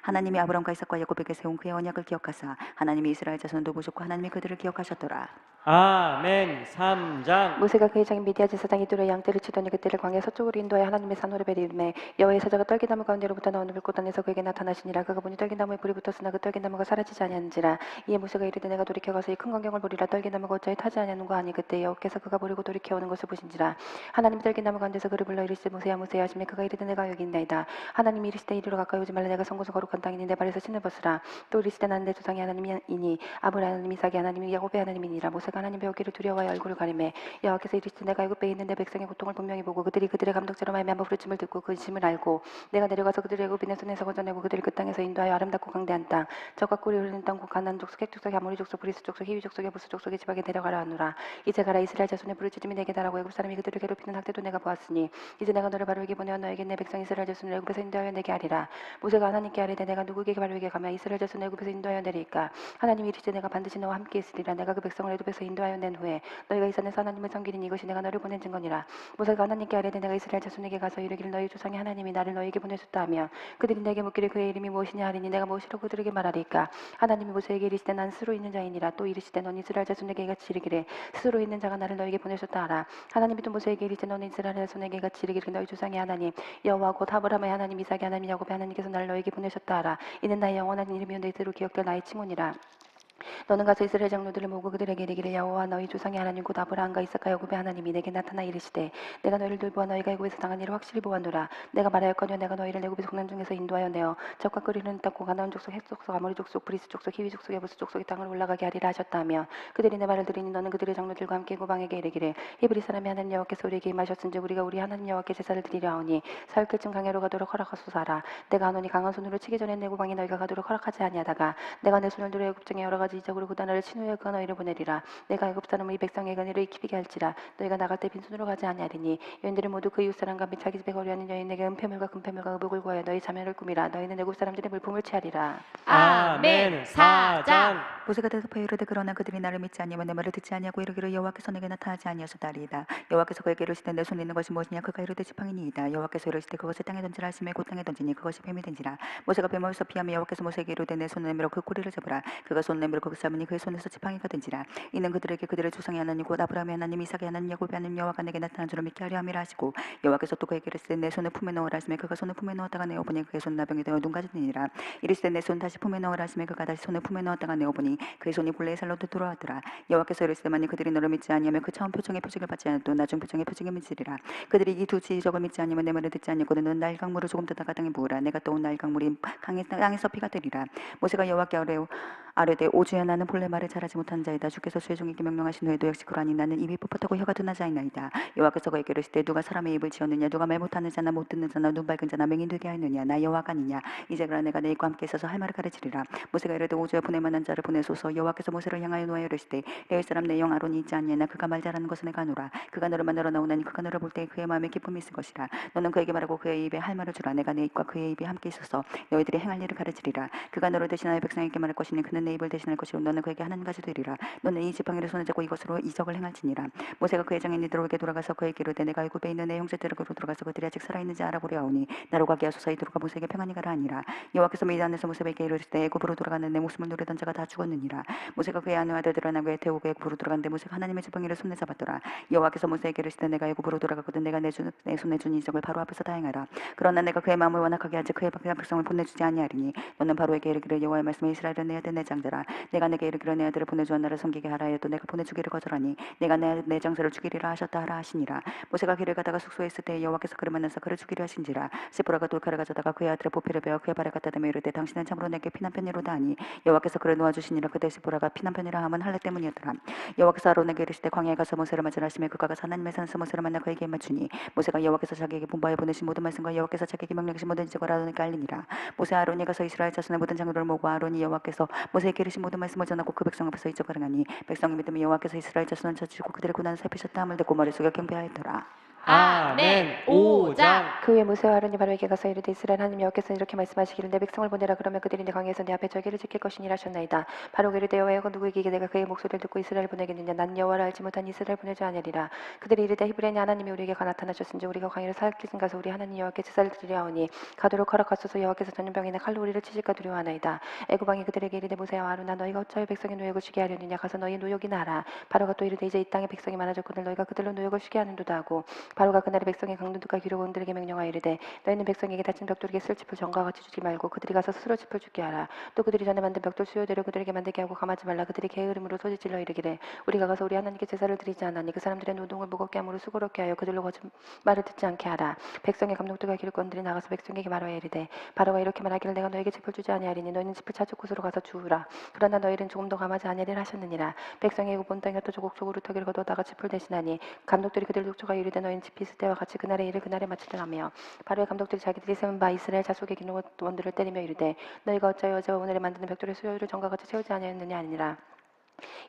하나님이 아브라함과 이삭과 야곱에게 세운 그의 언약을 기억하사 하나님이 이스라엘 자손을 돌보셨고 하나님이 그들을 기억하셨더라. 아멘. 3장. 모세가 그의 장인 미디안 제사장 이두로의 양떼를 치더니 그들을 광야 서쪽으로 인도하여 하나님의 산 호렙에 이르매 여호와의 사자가 떨기나무 가운데로부터 나오는 불꽃 안에서 그에게 나타나시니라. 그가 보니 떨기나무에 불이 붙었으나 그 떨기나무가 사라지지 아니하는지라. 이에 모세가 이르되 내가 돌이켜 가서 이 큰 광경을 보리라. 떨기나무가 어찌하여 타지 아니하는가 하니 그때 여호와께서 그가 버리고 돌이켜오는 것을 보신지라. 하나님이 들기나무 가운데서 그를 불러 이르시되 모세야 모세야 하시매 그가 이르되 내가 여기 있나이다. 하나님이 이르시되 이리로 가까이 오지 말라. 내가 선 곳은 거룩한 땅이니 내 발에서 신을 벗으라. 또 이르시되 나는 내 조상의 하나님이니 아브라함 하나님 이삭의 하나님이 야곱의 하나님이니라. 모세가 하나님 배우기를 두려워하여 얼굴을 가리매 여호와께서 이르시되 내가 애굽에 있는 내 백성의 고통을 분명히 보고 그들이 그들의 감독자로 말미암아 부르짖음을 듣고 그 짐을 알고 내가 내려가서 그들의 애굽인의 손에서 건져내고 그들을 그 땅에서 인도하여 아름답고 강대한 땅 적과 꿀이 흐르는 땅 곧 가나안 족속 헷 족속 아모리 족속 브리스 족속 히위 족속 예부스 족속의 지방에 데려가라 하노라. 이제 가라. 이스라엘 자손의 부르짖음이 내게 달하고 애굽 사람이 그들을 괴롭히는 학대도 내가 보았으니 이제 내가 너를 바로에게 보내어 너에게 내 백성 이스라엘 자손을 애굽에서 인도하여 내게 하리라. 모세가 하나님께 아뢰되 내가 누구에게 바로에게 가며 이스라엘 자손을 애굽에서 인도하여 내리까. 하나님이 이르시되 내가 반드시 너와 함께 있으리라. 내가 그 백성을 애굽에서 인도하여 낸 후에 너희가 이 산에서 하나님을 섬기리니 이것이 내가 너를 보낸 증거니라. 모세가 하나님께 아뢰되 내가 이스라엘 자손에게 가서 이르기를 너희 조상의 하나님이 나를 너희에게 보내셨다 하며 그들이 내게 묻기를 그의 이름이 무엇이냐 하리니 내가 무엇이라고 그들에게 말하리까. 하나님이 모세에게 이르시되 난 스스로 있는 자이니라. 또 이르시되 넌 이스라엘 자손에게 이같이 이르기를 스스로 있는 자가 나를 너희에게 보내셨다 하라. 하나님이 또 모세에게 이르시되 너는 이스라엘 자손에게 이같이 이르기를 너희 조상의 하나님 여호와 곧 아브라함의 하나님 이삭의 하나님 야곱의 하나님께서 나를 너희에게 보내셨다 하라. 이는 나의 영원한 이름이요 너희대로 기억될 나의 칭호니라. 너는 가서 이스라엘 장로들을 모으고 그들에게 이르기를 여호와 너희 조상의 하나님 곧 아브라함과 이삭과 야곱의 하나님이 내게 나타나 이르시되 내가 너희를 돌보아 너희가 애굽에서 당한 일을 확실히 보았노라. 내가 말하였거니와 내가 너희를 애굽의 국난 중에서 인도하여 내어 적과 끓이는 땅 곧 가나안 족속 헷 족속 아모리 족속 브리스 족속 히위 족속 예부스 족속의 땅을 올라가게 하리라 하셨다며 그들이 내 말을 들으니 너는 그들의 장로들과 함께 애굽 왕에게 이르기를 히브리 사람의 하나님 여호와께서 우리에게 임하셨은즉 우리가 우리 하나님 여호와께 제사를 드리려 하오니 사흘쯤 강야로 가도록 허락하소서 하라. 내가 하노니 강한 손으로 치기 전에 애굽 왕이 너희가 가도록 허락하지 아니하다가 내가 내 손을 들어 애굽 중에 여러 가지 이적으로 그 나라를 친 후에 그가 너희를 보내리라. 내가 애굽 사람의 이 백성의 근위를 익히게 할지라. 너희가 나갈 때 빈손으로 가지 아니하리니 여인들이 모두 그 이웃 사람과 및 자기 집에 거류하는 여인에게 은폐물과 금폐물과 의복을 구하여 너희 자면을 꾸미라. 너희는 애굽 사람들의 물품을 취하리라. 아멘. 4장. 모세가 대답하여 이르되 그러나 그들이 나를 믿지 아니하면 내 말을 듣지 아니하고 이르기를 여호와께서 내게 나타나지 아니하셨다리이다. 여호와께서 그에게 이르시되 내 손에 있는 것이 무엇이냐. 그가 이르되 지팡이니이다. 여호와께서 이르시되 그것을 땅에 던지라 하시매 곧 땅에 던지니 그것이 뱀이 된지라. 모세가 뱀에서 피하며 여호와께서 모세에게 이르되 내 손을 내밀어 그 꼬리를 잡으라. 그가 손을 내밀어 그 잡으니 그의 손에서 지팡이가 된지라. 이는 그들에게 그들의 조상의 하나님 곧 아브라함의 하나님 이삭의 하나님 야곱의 하나님 여호와가 내게 나타난 줄을 믿게 하려 함이라 하시고 여호와께서 또 그에게 이르시되 내 손을 품에 넣으라 하시매 그가 손을 품에 넣었다가 내어보니 그의 손 나병이 되어 눈 가지니라. 이르시되 내 손 다시 품에 넣으라 하시매 그가 다시 손을 품에 넣었다가 내어보니 그의 손이 본래의 살로 되돌아왔더라. 여호와께서 이르시되 만일 그들이 너를 믿지 아니하면 그 처음 표정의 표징을 받지 않아도 나중 표정의 표징을 믿으리라. 그들이 이 두 지적을 믿지 아니하면 내 말을 듣지 아니하거든 너는 나일 강물을 조금 떠다가 땅에 부으라. 내가 떠온 나일 강물이 땅에서 피가 되리라. 모세가 여호와께 아뢰되 오주야 나는 본래 말을 잘하지 못한 자이다. 주께서 수의 종에게 명령하신 후에도 역시 그러하니 나는 입이 뻣뻣하고 혀가 둔한 자이나이다. 여호와께서 그에게 이르시되 누가 사람의 입을 지었느냐. 누가 말 못하는 자나 못 듣는 자나 눈 밝은 자나 맹인 되게 하였느냐. 나 여호와가 아니냐. 이제 그러나 내가 내 입과 함께 있어서 할 말을 가르치리라. 모세가 이르되 오주야 보낼 만한 자를 보내소서. 여호와께서 모세를 향하여 노하여 이르시되 레위 사람 내 영 아론이 있지 않냐나. 그가 말 잘하는 것을 내가 아노라. 그가 너를 만나러 나오나니 그가 너를 볼 때 그의 마음에 기쁨이 있을 것이라. 너는 그에게 말하고 그의 입에 할 말을 주라. 내가 내 입과 그의 입이 함께 있어서 너희들이 행할 일을 가르치리라. 그가 너를 대신하여 백성에게 말할 것이니 그는 내 입을 대신할 것이요 너는 그에게 하나님같이 되리라. 너는 이 지팡이를 손에 잡고 이것으로 이적을 행할지니라. 모세가 그의 장인이들에게 돌아가서 그에게 이르되 내가 애굽에 있는 내 형제들에게로 돌아가서 그들이 아직 살아있는지 알아보려 하오니 나로 가게 하소서. 이들과 모세에게 평안히 가라 하니라. 여호와께서 미디안에서 모세에게 이르시되 애굽으로 돌아가는 내 목숨을 누리던 자가 다 죽었느니라. 모세가 그의 아내 아들들을 나그에 태우고 애굽으로 돌아갔는데 모세가 하나님의 지팡이를 손에 잡았더라. 여호와께서 모세에게 이르시되 내가 애굽으로 돌아가거든 내가 내 손에 준 이적을 바로 앞에서 다 행하라. 그러나 내가 그의 마음을 완악하게 하지 그의 백성을 보내주지 아니하리니 너는 바로에게 이르기를 여호와의 말씀에 이스라엘은 내 아들 내 장자라. 내가 내게 이르기를 내 아들을 보내주어 나를 섬기게 하라 하여도 내가 보내주기를 거절하니 내가 내 장자를 죽이리라 하셨다 하라 하시니라. 모세가 길을 가다가 숙소에 있을 때 여호와께서 그를 만나서 그를 죽이려 하신지라. 시보라가 돌칼을 가져다가 그의 아들의 보피를 베어 그의 발에 갖다 대며 이르되 당신은 참으로 내게 피난 편이로다 하니 여호와께서 그를 놓아주시니라. 그때 시보라가 피난 편이라 함은 할례 때문이었더라. 여호와께서 아론에게 이르시되 광야에 가서 모세를 맞으라 하시며 그가 가서 하나님의 산에서 모세를 만나 그에게 맞추니 모세가 여호와께서 자기에게 분부하여 보내신 모든 말씀과 여호와께서 자기에게 명령하신 모든 지적을 아론에게 알리니라. 모세 아론이 가서 이스라엘 자손의 모든 장로를 모으고 아론이 여호와께서 모세에게 이르신 모든 말씀을 전하고 그 백성 앞에서 이적을 행하니 백성이 믿으며 여호와께서 이스라엘 자손을 찾으시고 그들의 고난을 살피셨다 함을 듣고 머리 숙여 경배하였더라. 아멘. 5장. 그 후에 모세와 아론이 바로에게 가서 이르되 이스라엘 하나님 여호와께서는 이렇게 말씀하시기를 내 백성을 보내라. 그러면 그들이 내 광야에서 내 앞에 절기를 지킬 것이니라 하셨나이다. 바로가 이르되 여호와여 누구에게 내가 그의 목소리를 듣고 이스라엘을 보내겠느냐. 난 여호와를 알지 못한 이스라엘을 보내지 아니하리라. 그들이 이르되 히브리인의 하나님이 우리에게 나타나셨은지 우리가 광야를 사흘쯤 가서 우리 하나님 여호와께 제사를 드리려 하오니 가도록 허락하소서. 여호와께서 전염병이나 칼로 우리를 치실까 두려워하나이다. 애굽 왕이 그들에게 이르되 모세와 아론아 너희가 어찌하여 백성의 노역을 쉬게 하려느냐. 가서 너희 노역이나 하라. 바로가 또 이르되 이제 이 땅에 백성이 많아졌거늘 너희가 그들로 노역을 쉬게 하는도다 하고 바로가 그날의 백성의 강도들과 기록원들에게 명령하여 이르되 너희는 백성에게 다친 벽돌에게 쓸 짚을 전과 같이 주지 말고 그들이 가서 스스로 짚을 죽게 하라. 또 그들이 전에 만든 벽돌 수요대로 그들에게 만들게 하고 감하지 말라. 그들이 게으름으로 소리질러 이르기를 우리가 가서 우리 하나님께 제사를 드리지 않았니. 그 사람들의 노동을 무겁게 함으로 수고롭게 하여 그들로 거짓말을 듣지 않게 하라. 백성의 감독들과 기록원들이 나가서 백성에게 말하여 이르되 바로가 이렇게 말하기를 내가 너에게 짚을 주지 아니하리니 너희는 짚을 찾을 곳으로 가서 주우라. 그러나 너희는 조금 더 감하지 아니하리라 하셨느니라. 백성의 본 땅에 또 조국조국 루터기를 거두었다가 짚을 대신하니 감독들이 그들을 촉촉하여 이르되 너희는 짚이 있을 때와 같이 그날의 일을 그날에 마치리라며 바로의 감독들이 자기들이 세운 바 이스라엘 자속의 기록원들을 때리며 이르되 너희가 어찌하여 어제와 오늘에 만드는 벽돌의 수요를 전과 같이 채우지 아니하였느냐 아니니라.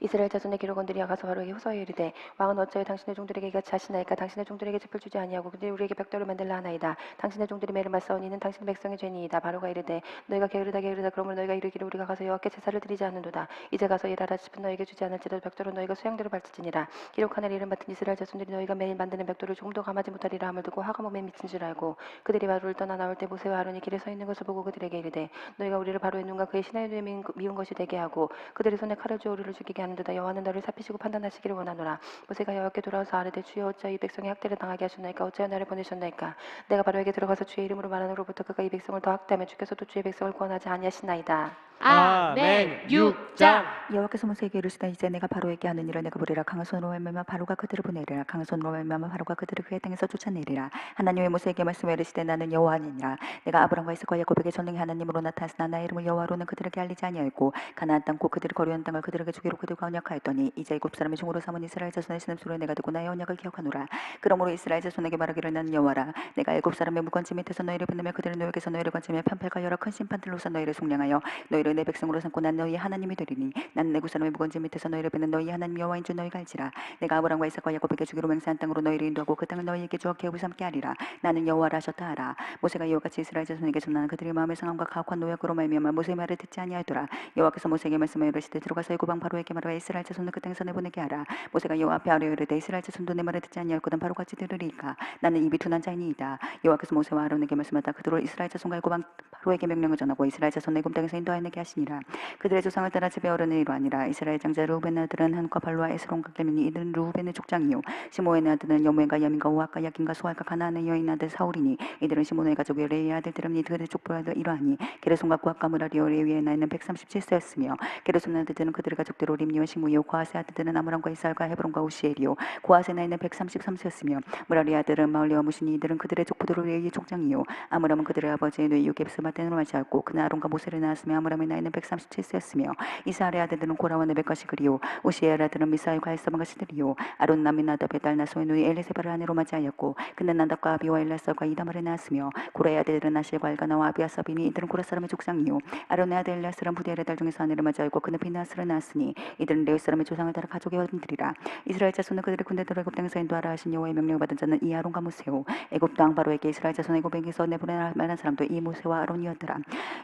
이스라엘 자손의 기록원들이 가서 바로에게 호소하여 이르되 왕은 어찌하여 당신의 종들에게 이같이 하시나이까. 당신의 종들에게 짚을 주지 아니하고 그들이 우리에게 벽돌을 만들라 하나이다. 당신의 종들이 매를 맞사오니 이는 당신의 백성의 죄니이다. 바로가 이르되 너희가 게으르다 그러므로 너희가 이르기를 우리가 가서 여호와께 제사를 드리지 않는도다. 이제 가서 일하라. 짚은 너희에게 주지 않을지라도 벽돌은 너희가 수양대로 밟지니라. 기록하는 이름 같은 이스라엘 자손들이 너희가 매일 만드는 벽돌을 조금도 감하지 못하리라 함을 듣고 화가 몸에 미친 줄 알고 그들이 바로를 떠나 나올 때 모세와 아론이 길에 서 있는 것을 보고 그들에게 이르되 너희가 우리를 바로의 눈과 그의 신하의 눈에 미운 것이 되게 하고 그들의 손에 칼을 주어 우리를 죽이게 하는도다. 여호와는 너를 살피시고 판단하시기를 원하노라. 모세가 여호와께 돌아와서 아뢰되 주여 어찌하여 이 백성이 학대를 당하게 하셨나이까. 어찌하여 나를 보내셨나이까. 내가 바로에게 들어가서 주의 이름으로 말하노로부터 그가 이 백성을 더 학대하며 주께서도 주의 백성을 구원하지 아니하시나이다. 아멘. 6장. 여호와께서 모세에게 이르시되 이제 내가 바로에게 하는 일을 내가 보리라. 강한 손으로 말미암아 바로가 그들을 보내리라. 강한 손으로 말미암아 바로가 그들을 그의 땅에서 쫓아내리라. 하나님의 모세에게 말씀하여 이르시되 나는 여호와니라. 내가 아브람과 이삭과 야곱에게 전능히 하나님으로 나타나사 나의 이름을 여호와로는 그들에게 알리지 아니하였고 가나안 땅 곧 그들이 거류한 땅을 그들에게 주기로 그들과 언약하였더니 이제 일곱 사람의 종으로 삼은 이스라엘 자손의 신음소리를 내가 듣고 나의 언약을 기억하노라. 그러므로 이스라엘 자손에게 말하기를 나는 여호와라. 내가 일곱 사람의 물건지 밑에서 너희를 붙내며 그들의 노역에서 너희를 건지며 편팔과 여러 큰 심판들로서 너희를 속량하여 너희를 내 백성으로 삼고 난 너희의 하나님이 되리니 나는 내 구사람의 무건지 밑에서 너희를 뱉는 너희의 하나님 여호와인 줄 너희가 알지라. 내가 아브람과 이삭과 야곱에게 주기로 맹세한 땅으로 너희를 인도하고 그 땅을 너희에게 주어 기업을 삼게 하리라. 나는 여호와라 하셨다 하라. 모세가 이와 같이 이스라엘 자손에게 전하는 그들의 마음의 상함과 가혹한 노역으로 말미암아 모세의 말을 듣지 아니하였더라. 여호와께서 모세에게 말씀하여 이르시되 들어가서 애굽왕 바로에게 말하여 이스라엘 자손을 그 땅에서 내보내게 하라. 모세가 여호와 앞에 아뢰어 이르되 이스라엘 자손도 내 말을 듣지 아니하였거든 바로같이 들으리이까. 나는 입이 둔한 자이니이다. 여호와께서 모세와 아론에게 말씀하다 그들을 이스라엘 자손과 애굽왕 바로에게 명령을 전하고 이스라엘 자손 애굽 땅에서 인도하여내게 하시니라. 그들의 조상을 따라 집에 어른의 이로 아니라 이스라엘 장자 르우벤의 아들은 한과 발루와 에스론과 겔민이 이들은 르우벤의 족장이요 시므온의 아들은 여무엘과 야민과 오학과 야긴과 소알과 가나안의 여인 아들 사울이니 이들은 시므온의 가족의 레위의 아들들은 이들의 족보라도 이러하니 게르손과 구학과 무라리오 레위의 나이는 137세였으며 게르손의 아들들은 그들의 가족대로 림니와 시므이요 고아스의 아들들은 아므람과 이스라엘과 헤브론과 우시엘이요 고아스의 나이는 133세였으며 무라리의 아들은 마을리와 무시니 이들은 그들의 족보대로 레위의 족장이요 아므람은 그들의 아버지의 뇌 요셉스 마텐으로 맞이하였고 그는 아론과 모세를 낳았으며 아므람의 나이는 137세였으며 이스라엘의 아들들은 고라와 네벡과 시그리요 우시엘 아들은 미사엘과 엘사반과 시드리요 아론 나미나답의 딸 나소의 누이 엘리세바를 아내로 맞이하였고 그는 나답과 아비와 엘라살과 이다말을 낳았으며 고라의 아들들은 아실과 엘가나와 아비아사비니 이들은 고라 사람의 족장이요 아론의 아들 엘라살은 부디엘의 딸 중에서 아내를 맞이하였고 그는 비나스를 낳았으니 이들은 레위 사람의 조상을 따라 가족의 어른들이라. 이스라엘 자손은 그들의 군대들을 애굽 땅에서 인도하라 하신 여호와의 명령을 받은 자는 이 아론과 모세요 애굽 땅 바로에게 이스라엘 자손 애굽에게서 내보내라 말한 사람도 이 모세와 아론이었더라.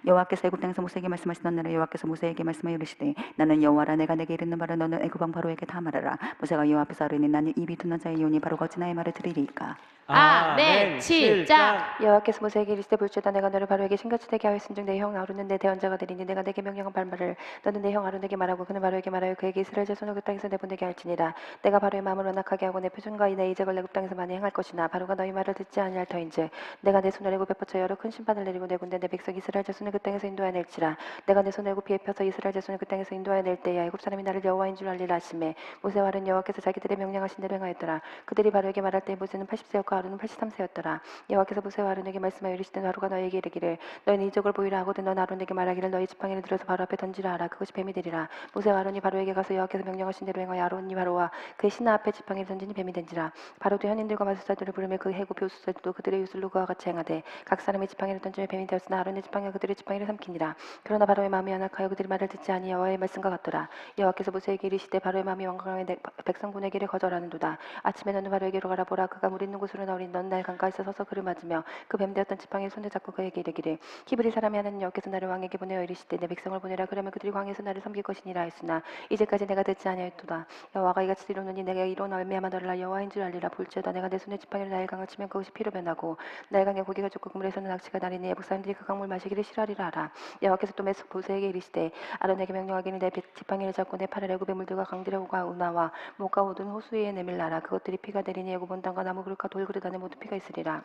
여호와께서 애굽 땅에서 모세에게 말씀하시던 날에 여호와께서 모세에게 말씀하여 이르시되 나는 여호와라. 내가 내게 이르는 말을 너는 애굽 왕 바로에게 다 말하라. 모세가 여호와 앞에서 아뢰니 나는 입이 둔한 자이오니 바로가 어찌 나의 말을 들으리이까. 아멘. 7장. 여호와께서 모세에게 이르시되 볼지어다 내가 너를 바로에게 신같이 되게 하였은즉 내 형 아론은 내 대언자가 되리니 내가 내게 명령한 말을 너는 내 형 아론에게 말하고 그는 바로에게 말하여 그에게 이스라엘 자손을 그 땅에서 내보내게 할지니라. 내가 바로의 마음을 완악하게 하고 내 표준과 내 이적을 애굽 땅에서 많이 행할 것이나 바로가 너희 말을 듣지 아니할 터인즉 내가 내 손을 애굽에 뻗쳐 여러 큰 심판을 내리고 내 군대 내 백성 이스라엘 자손을 그 땅에서 인도하여낼지라. 내가 내 손을 애굽 위에 펴서 이스라엘 자손을 그 땅에서 인도하여낼 때야 애굽 사람이 나를 여호와인 줄 알리라 하시매 모세와 아론 여호와께서 자기들의 명령하신 대로 행하였더라. 그들이 바로에게 말할 때 모세는 80세였고 아론은 83세였더라. 여호와께서 모세와 아론에게 말씀하여 이르시되 바로가 너에게 이르기를 너희는 이적을 보이라 하거든 넌 아론에게 말하기를 너희 지팡이를 들어서 바로 앞에 던지라 하라. 그것이 뱀이 되리라. 모세와 아론이 바로에게 가서 여호와께서 명령하신 대로 행하여 아론이 바로와 그의 신하 앞에 지팡이를 던지니 뱀이 된지라. 바로도 현인들과 마술사들을 부르며 그 해고 교수들도 그들의 유술로 그와 같이 행하되 각 사람의 지팡이를 던지며 뱀이 되었으나 아론의 지팡이가 그들의 지팡이를 삼키니라. 그러나 바로의 마음이 완악하여 그들이 말을 듣지 아니 여호와의 말씀과 같더라. 여호와께서 모세에게 이르시되 바로의 마음이 완강하여 백성 보내기를 거절하는도다. 아침에 너는 바로에게로 가라. 보라 그가 물 있는 곳으로 나오니 넌 날 강가에서 서서 그를 맞으며 그 뱀 되었던 지팡이를 손에 잡고 그에게 이르기를 히브리 사람이 하나님 여호와께서 나를 왕에게 보내어 이르시되 내 백성을 보내라. 그러면 그들이 왕에서 나를 섬길 것이니라 했으나 이제까지 내가 듣지 아니하였도다. 여호와가 이같이 이르노니 내가 이로 말미암아 너를 여호와인 줄 알리라. 볼지어다 내가 내 손에 지팡이로 나일 강을 치면 그것이 피로 변하고 나일 강에 고기가 죽고 그물에서는 낙지가 나리니 애국 사람들이 그 강물 마시기를 싫어하리라 하라. 여호와께서 또 모세에게 이르시되 아론에게 명령하기를 내 지팡이를 잡고 내 팔을 애굽의 물들과 강들과 운하와 목과 모든 호수 위에 내밀라라. 그것들이 피가 되리니 애굽 온 땅과 나무 그릇과 돌 그릇 안에 모두 피가 있으리라.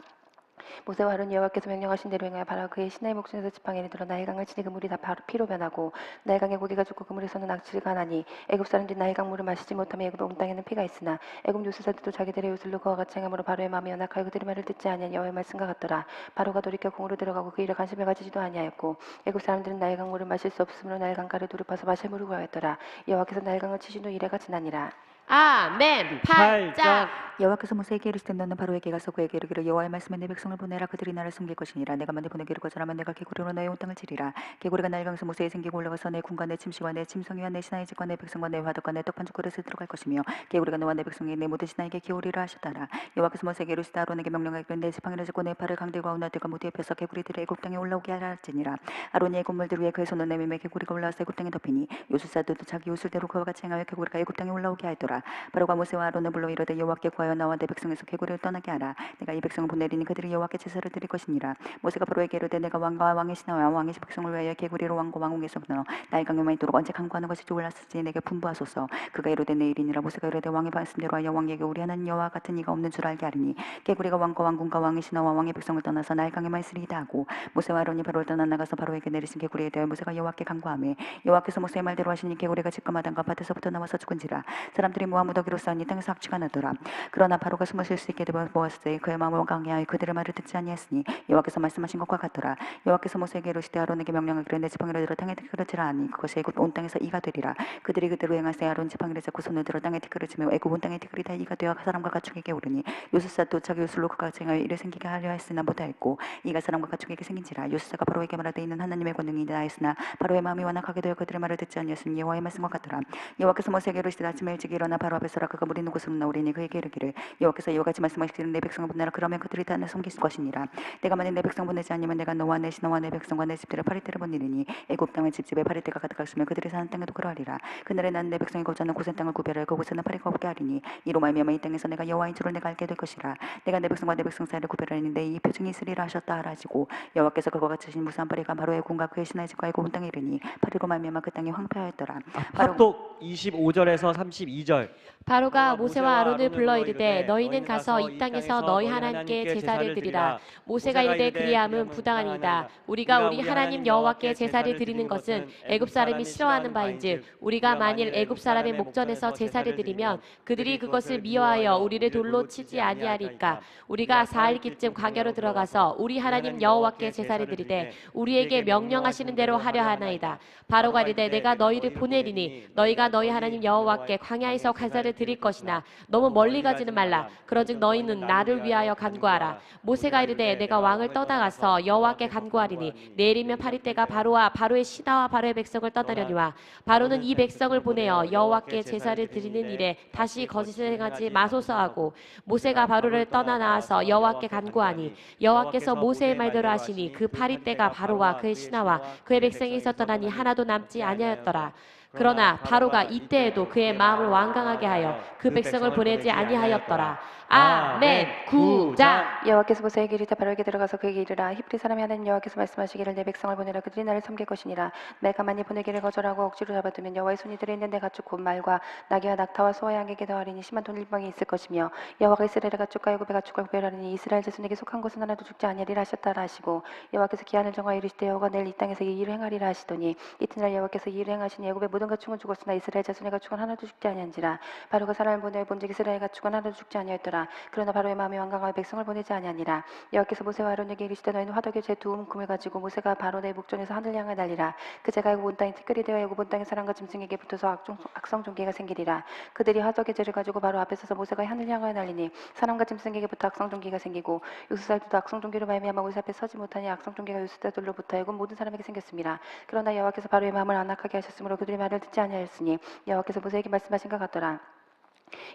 모세와 아론 여호와께서 명령하신 대로 행하여 바로 그의 신의 목전에서 지팡이를 들어 나일강을 치니 그 물이 다 피로 변하고 나일강의 고기가 죽고 그 물에서는 악취가 나니 애굽 사람들이 나일강 물을 마시지 못하며 애굽 온 땅에는 피가 있으나 애굽 요새사들도 자기들의 요술로 그와 같이 행함으로 바로의 마음이 연약하여 그들의 말을 듣지 아니한 여호와의 말씀과 같더라. 바로가 돌이켜 궁으로 들어가고 그 일에 관심을 가지지도 아니하였고 애굽 사람들은 나일강 물을 마실 수 없으므로 나일강가를 두릅파서 마실 물을 구하였더라. 여호와께서 나일강을 치신 후 이래가 지나니라. 아멘. 8장. 여호와께서 모세에게 이르시되 너는 바로에게 가서 그에게 이르기를 여호와의 말씀에 내 백성을 보내라. 그들이 나를 섬길 것이니라. 내가 만일 보내기를 거절하면 내가 개구리로 너의 온 땅을 치리라. 개구리가 나일강에서 모세에 생기고 올라가서 내 궁과 내 침실과 내 침성이와 내 신하의 집과 내 백성과 내 화덕과 내 떡반죽 그릇에 들어갈 것이며 개구리가 너와 내 백성이 내 모든 신하에게 기울이라 하셨더라. 여호와께서 모세에게 이르시되 아론에게 명령하기를 내 지팡이를 잡고 내 팔을 강들과 운하들과 모두에 펴서 개구리들의 애굽 땅에 올라오게 하라 할지니라. 아론이 애굽 물들 위에 그의 손을 내밀매 개구리가 올라와서 애굽 땅에 덮이니 요술사들도 자기 요술대로 그와 같이 행하여 개구리가 애굽 땅에 올라오게 하였더라. 바로가 모세와 아론을 불러 이르되 여호와께 구하여 나와 내 백성에서 개구리를 떠나게 하라. 내가 이 백성을 보내리니 그들이 여호와께 제사를 드릴 것이니라. 모세가 바로에게 이르되 내가 왕과 왕의 신하와 왕의 백성을 위하여 개구리로 왕과 왕궁에서 끊어 나일강에만 있도록 언제 강구하는 것이 좋을라을지 내게 분부하소서. 그가 이르되 내일이니라. 모세가 이르되 왕의 말씀대로 하여 왕에게 우리 하나님 여호와 같은 이가 없는 줄 알게 하리니 개구리가 왕과 왕궁과 왕의 신하와 왕의 백성을 떠나서 나일강에만 있으리이다 하고 모세와 아론이 바로를 떠나 나가서 바로에게 내리신 개구리에 대하여 모세가 여호와께 간구하매 여호와께서 모세의 말대로 하시니 개구리가 집 마당과 밭에서부터 나와서 죽은지라. 사람들이 모아 무더기로 싸우니 땅에서 악취가 나더라. 그러나 바로가 숨을 쉴 수 있게 되어 보았으되 그의 마음을 강해하여 그들의 말을 듣지 아니하였으니 여호와께서 말씀하신 것과 같더라. 여호와께서 모세에게 이르시되 아론에게 명령하기를 내 지팡이를 들어 땅에 티끌을치라 하니 그것이 애굽 온 땅에서 이가 되리라. 그들이 그대로 행하세 아론 지팡이를 잡고 손을 들어 땅에 티끌을 치며 애굽 온 땅에 티끌이 다 이가 되어 사람과 가축에게 오르니 요술사도 자기 요술로 그가 행하여 이를 생기게 하려 했으나 못하였고 이가 사람과 가축에게 생긴지라. 요술사가 바로에게 말하되 이는 하나님의 권능이다 하였으나 바로의 마음이 완악하게 되어 그들의 말을 듣지 아니하였으니 여호와의 말씀과 같더라. 여호와께서 모세에게 이르시되 아침에 일찍 일어나 바로 앞에 서라. 그가 물 있는 곳으로 나오리니 그에게 이르기를 여호와께서 이와 같이 말씀하시기를 내 백성을 보내라. 그러면 그들이 다 내 섬길 것이니라. 내가 만일 내 백성 보내지 않으면 내가 너와 내 신하와 내 백성과 내 집들의 파리떼를 보내리니 애굽 땅의 집집에 파리떼가 가득하시며 그들이 사는 땅에도 그러하리라. 그날에 나는 내 백성이 거주하는 고센 땅을 구별하여 그곳에는 파리가 없게 하리니 이로 말미암아 이 땅에서 내가 여호와인 줄을 내가 알게 될 것이라. 내가 내 백성과 내 백성 사이를 구별하니 내 이 표징이 있으리라 하셨다 하라지고 여호와께서 그와 같이 하신 무수한 파리가 바로의 궁과 그의 신하의 집과 애굽 온 땅에 이르니 파리로 말미암아 그 땅이 황폐하였더라. 합독 25절에서 32절. 바로가 모세와 아론을 불러 이르되 너희는 가서 이 땅에서 너희 하나님께 제사를 드리라. 모세가 이르되 그리함은 부당하니이다. 우리가 우리 하나님 여호와께 제사를 드리는 것은 애굽 사람이 싫어하는 바인즉 우리가 만일 애굽 사람의 목전에서 제사를 드리면 그들이 그것을 미워하여 우리를 돌로 치지 아니하리까. 우리가 사흘기쯤 광야로 들어가서 우리 하나님 여호와께 제사를 드리되 우리에게 명령하시는 대로 하려 하나이다. 바로가 이르되 내가 너희를 보내리니 너희가 너희 하나님 여호와께 광야에서 제사를 드릴 것이나 너무 멀리 가지는 말라. 그러즉 너희는 나를 위하여 간구하라. 모세가 이르되 내가 왕을 떠나가서 여호와께 간구하리니 내일이면 파리떼가 바로와 바로의 신하와 바로의 백성을 떠나려니와 바로는 이 백성을 보내어 여호와께 제사를 드리는 일에 다시 거짓을 행하지 마소서 하고 모세가 바로를 떠나 나와서 여호와께 간구하니 여호와께서 모세의 말대로 하시니 그 파리떼가 바로와 그의 신하와 그의 백성에서 떠나니 하나도 남지 아니하였더라. 그러나 바로가 이때에도 그의 마음을 완강하게 하여 그 백성을 보내지 아니하였더라. 아멘. 9장. 여호와께서 모세에게 이르되 바로에게 들어가서 그에게 이르라. 히브리 사람이 하나님 여호와께서 말씀하시기를 내 백성을 보내라. 그들이 나를 섬길 것이니라. 내가 만일 보내기를 거절하고 억지로 잡아두면 여호와의 손이 들어있는 내 가축 곧 말과 나귀와 낙타와 소와 양에게 더하리니 심한 돈일병이 있을 것이며 여호와가 이스라엘의 가축과 애굽의 가축과 구별하리니 이스라엘 자손에게 속한 것은 하나도 죽지 아니하리라 하셨다라 하시고 여호와께서 기한을 정하여 이르시되 여호와가 내일 이 땅에서 이 일을 행하리라 하시더니 이튿날 여호와께서 이 일을 행하시니 애굽의 모든 가축은 죽었으나 이스라엘 자손의 가축은 하나도 죽지 아니한지라. 바로가 사람을 보내어 본즉 이스라엘 가축은 하나도 죽지 아니하였더라. 그러나 바로의 마음이 완강하여 백성을 보내지 아니하니라. 여호와께서 모세와 아론에게 이르시되 너희는 화덕에 제 두 움큼을 가지고 모세가 바로 내 목전에서 하늘 향하여 날리라. 그 제가 애굽 온 땅에 티끌이 되어 애굽 온 땅의 사람과 짐승에게 붙어서 악성 종기가 생기리라. 그들이 화덕의 죄를 가지고 바로 앞에 서서 모세가 하늘 향하여 날리니 사람과 짐승에게 붙어 악성 종기가 생기고 요술사들도 악성 종기로 말미암아 모세 앞에 서지 못하니 악성 종기가 요술사들로부터 애굽 모든 사람에게 생겼습니다. 그러나 여호와께서 바로의 마음을 안악하게 하셨으므로 그들의 말을 듣지 아니하였으니 여호와께서 모세에게 말씀하신 것 같더라.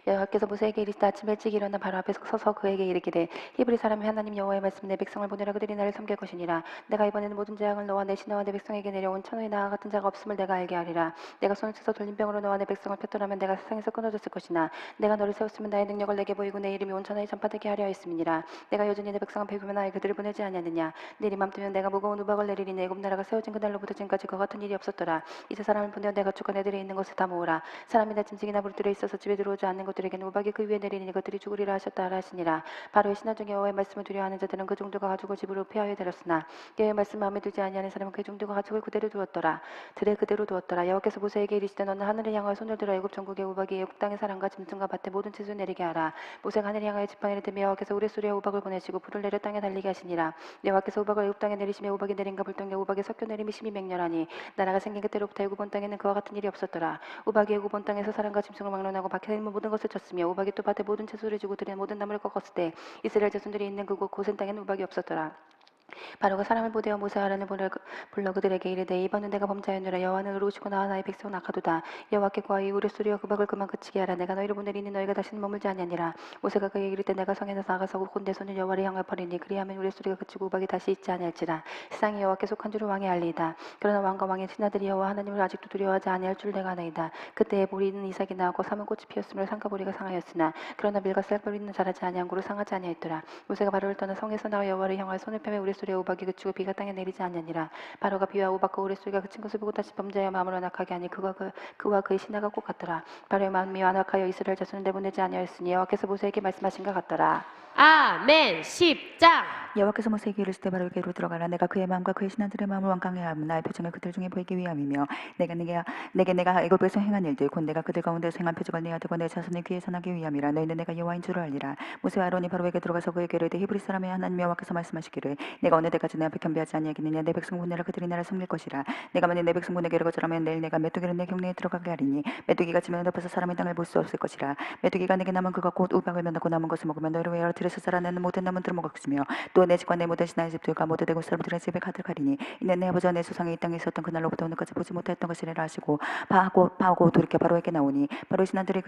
여호와께서 모세에게 이르시되 아침 일찍 일어나 바로 앞에 서서 그에게 이르기를 히브리 사람이 하나님 여호와의 말씀 내 백성을 보내라 그들이 나를 섬길 것이니라. 내가 이번에는 모든 재앙을 너와 내 신하와 내 백성에게 내려온 천의 나와 같은 자가 없음을 내가 알게 하리라. 내가 손을 쳐서 돌린 병으로 너와 내 백성을 폈더라면 내가 세상에서 끊어졌을 것이나 내가 너를 세웠으면 나의 능력을 내게 보이고 내 이름이 온 천하에 전파되게 하려 했음이니라. 내가 여전히 내 백성을 배교면 하여 그들을 보내지 아니하느냐. 내일 이맘때면 내가 무거운 우박을 내리니 애굽 나라가 세워진 그날로부터 지금까지 그와 같은 일이 없었더라. 이제 사람을 보내어 내가 주가 내들에 있는 것을 다 모으라. 사람이나 짐승이나 물들에 있어서 집에 들어오지 않는 것들에게는 우박이 그 위에 내리니 그들이 죽으리라 하셨다 하시니라. 바로의 신하 중에 여호와의 말씀을 두려워하는 자들은 그 종들과 가축을 집으로 피하여 데렸으나 여호와의 말씀 마음에 들지 아니하는 사람은 그 종들과 가축을 그대로 두었더라. 들에 그대로 두었더라. 여호와께서 모세에게 이르시되 너는 하늘을 향하여 손을 들어 애굽 전국의 우박이 애굽 땅의 사람과 짐승과 밭에 모든 채소 내리게 하라. 모세가 하늘을 향하여 지팡이를 들며 여호와께서 우레소리에 우박을 보내시고 불을 내려 땅에 달리게 하시니라. 여호와께서 우박을 애굽 땅에 내리시며 우박이 내린가 불똥에 우박이 섞여 내림이 심히 맹렬하니 나라가 생긴 그때로부터 애굽 온 땅에는 그와 같은 일이 없었더라. 우박이 애굽 온 땅에서 사람과 짐승을 막론하고 박해 있는 모든 것을 쳤으며 우박이 또 밭에 모든 채소를 주고 들에 모든 나무를 꺾었을 때 이스라엘 자손들이 있는 그곳 고센 땅에는 우박이 없었더라. 바로가 사람을 보내어 모세 아론을 불러 그들에게 이르되 이번은 내가 범죄하였노라. 여호와는 의로우시고 나와 나의 백성은 악하도다. 여호와께 구하여 이 우레소리와 구박을 그만 그치게 하라. 내가 너희를 보내리니 너희가 다시는 머물지 아니하니라. 모세가 그에게 이르되 내가 성에서 나가서 곧 내 손을 여호와를 향하여 버리니 그리하면 우레소리가 그치고 우박이 다시 있지 아니할지라. 세상이 여호와께 속한 줄을 왕이 알리이다. 그러나 왕과 왕의 신하들이 여호와 하나님을 아직도 두려워하지 아니할 줄 내가 아나이다. 그때에 보리는 이삭이 나고 삼은 꽃이 피었으므로 상가보리가 상하였으나 그러나 밀과 쌀보리는 자라지 아니한 고로 상하지 아니하였더라. 모세가 바로를 떠나 성에서 나와 여호와를 향하여 손을 펴매 우레소리와 우박이 그치고 비가 땅에 내리지 않느니라. 바로가 비와 우박과 우레소리가 그친 것을 보고 다시 범죄하여 마음을 완악하게 하니 그와 그의 신하가 꼭 같더라. 바로의 마음이 완악하여 이스라엘 자손을 내보내지 아니하였으니 여호와께서 모세에게 말씀하신 것 같더라. 아멘. 10장. 여호와께서 모세에게 이르시되 바로에게로 들어가라. 내가 그의 마음과 그의 신하들의 마음을 완강하게 하며 나의 표정을 그들 중에 보이기 위함이며 내가 애굽에서 행한 일들 곧 내가 그들 가운데서 행한 표적을 내야 되고 내 자손의 귀에 선하기 위함이라. 너희는 내가 여호와인 줄을 알리라. 모세와 아론이 바로에게 들어가서 그에게 이르되 히브리 사람의 하나님 여호와께서 말씀하시기를 내가 어느 때까지 내 앞에 겸비하지 아니하겠느냐. 내 백성 보내라 그들이 나를 섬길 것이라. 내가 만일 내 백성 보내기를 거절하면 내일 내가 메뚜기를 내 경내에 들어가게 하리니 메뚜기가 지면 덮어서 사람의 땅을 볼 수 없을 것이라. 메뚜기가 내게 남은 그가 곧 우박을 면하고 남은 것을 먹으면 너희를 위하여 들에서 자라나는 모든 나무들을 먹었으며 또 내 집과 내 모든 신하의 집들과 모든 대국 사람들의 집에 가득하리니 이는 내 아버지와 내 조상이 이 땅에 있었던 그날로부터 오늘까지 보지 못했던 것이라 하시고 파하고 돌이켜 바로에게 나오니 바로 신하들이